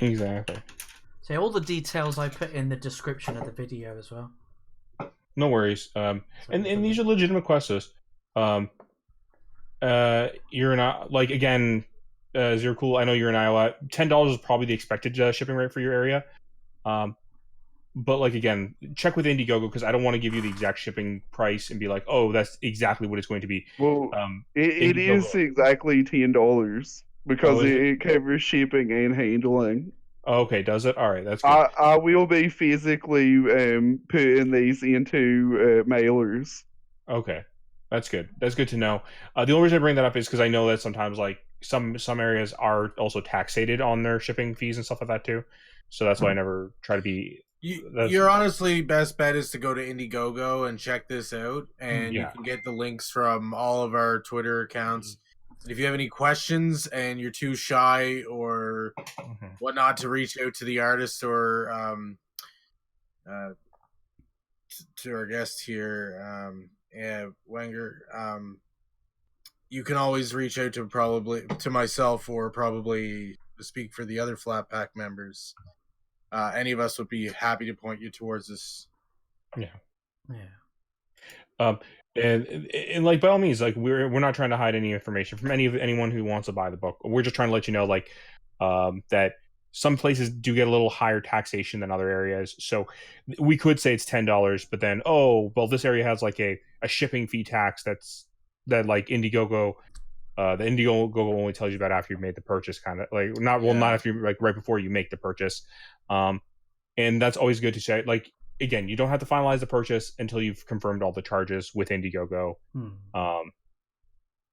Exactly. So all the details I put in the description of the video as well. No worries. And these are legitimate questions. You're not like again, Zero Cool. I know you're in Iowa. $10 is probably the expected shipping rate for your area. But like again, check with IndieGoGo because I don't want to give you the exact shipping price and be like, oh, that's exactly what it's going to be. Well, it is exactly $10 because it covers shipping and handling. Okay, does it? All right, that's good. I will be physically putting these into mailers. Okay, that's good. That's good to know. The only reason I bring that up is because I know that sometimes like some areas are also taxated on their shipping fees and stuff like that too. So that's why I never try to be. Your honestly best bet is to go to IndieGoGo and check this out, and you can get the links from all of our Twitter accounts. And if you have any questions and you're too shy or whatnot to reach out to the artist or to our guest here, Wenger, you can always reach out to myself or probably speak for the other Flat Pack members. Any of us would be happy to point you towards this. And like by all means, like we're not trying to hide any information from anyone who wants to buy the book. We're just trying to let you know, like that some places do get a little higher taxation than other areas. So we could say it's $10, but then this area has like a shipping fee tax that like IndieGoGo. The IndieGoGo only tells you about after you've made the purchase, kind of like not after you, like right before you make the purchase. And that's always good to say. Like again, you don't have to finalize the purchase until you've confirmed all the charges with IndieGoGo.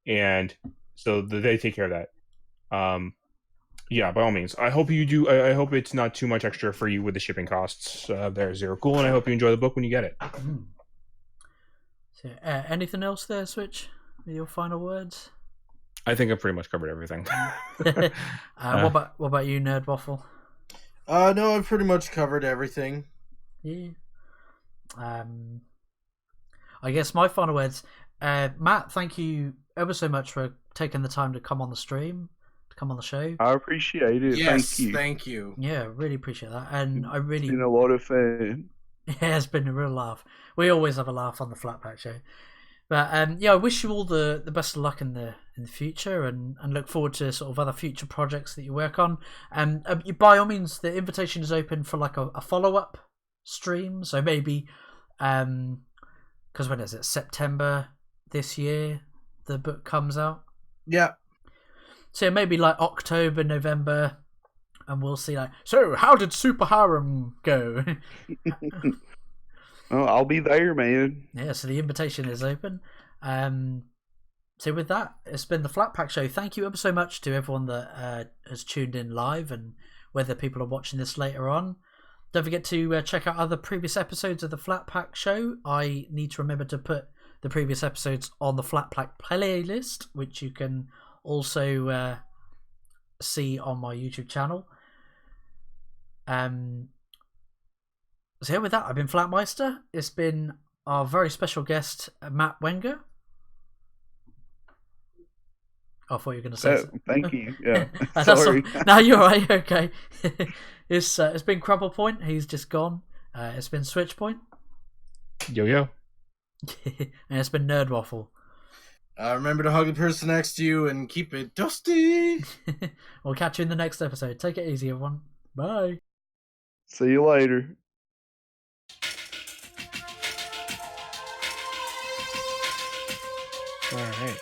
And so they take care of that. By all means. I hope you do. I hope it's not too much extra for you with the shipping costs. There, Zero Cool, and I hope you enjoy the book when you get it. So, anything else there, Switch? With your final words? I think I've pretty much covered everything. What about you, Nerd Waffle? No, I've pretty much covered everything. Yeah. I guess my final words. Matt, thank you ever so much for taking the time to come on the stream, to come on the show. I appreciate it. Yes, thank you. Yeah, really appreciate that, and It's been a lot of fun. Yeah, it's been a real laugh. We always have a laugh on the Flat Pack show. But I wish you all the best of luck in the future, and look forward to sort of other future projects that you work on. And by all means, the invitation is open for like a follow up stream. So maybe because when is it? September this year the book comes out. Yeah. So maybe like October, November, and we'll see. Like, so how did Super Harem go? Oh, I'll be there, man. Yeah, so the invitation is open. So with that, it's been the Flat Pack Show. Thank you ever so much to everyone that has tuned in live, and whether people are watching this later on. Don't forget to check out other previous episodes of the Flat Pack Show. I need to remember to put the previous episodes on the Flat Pack playlist, which you can also see on my YouTube channel. So with that, I've been Flatmeister. It's been our very special guest, Matt Wenger. I thought you were going to say thank you. Yeah. Sorry. No, you're right. Okay. It's been Crumple Point. He's just gone. It's been Switch Point. Yo. And it's been Nerd Waffle. Remember to hug the person next to you and keep it dusty. We'll catch you in the next episode. Take it easy, everyone. Bye. See you later. All right.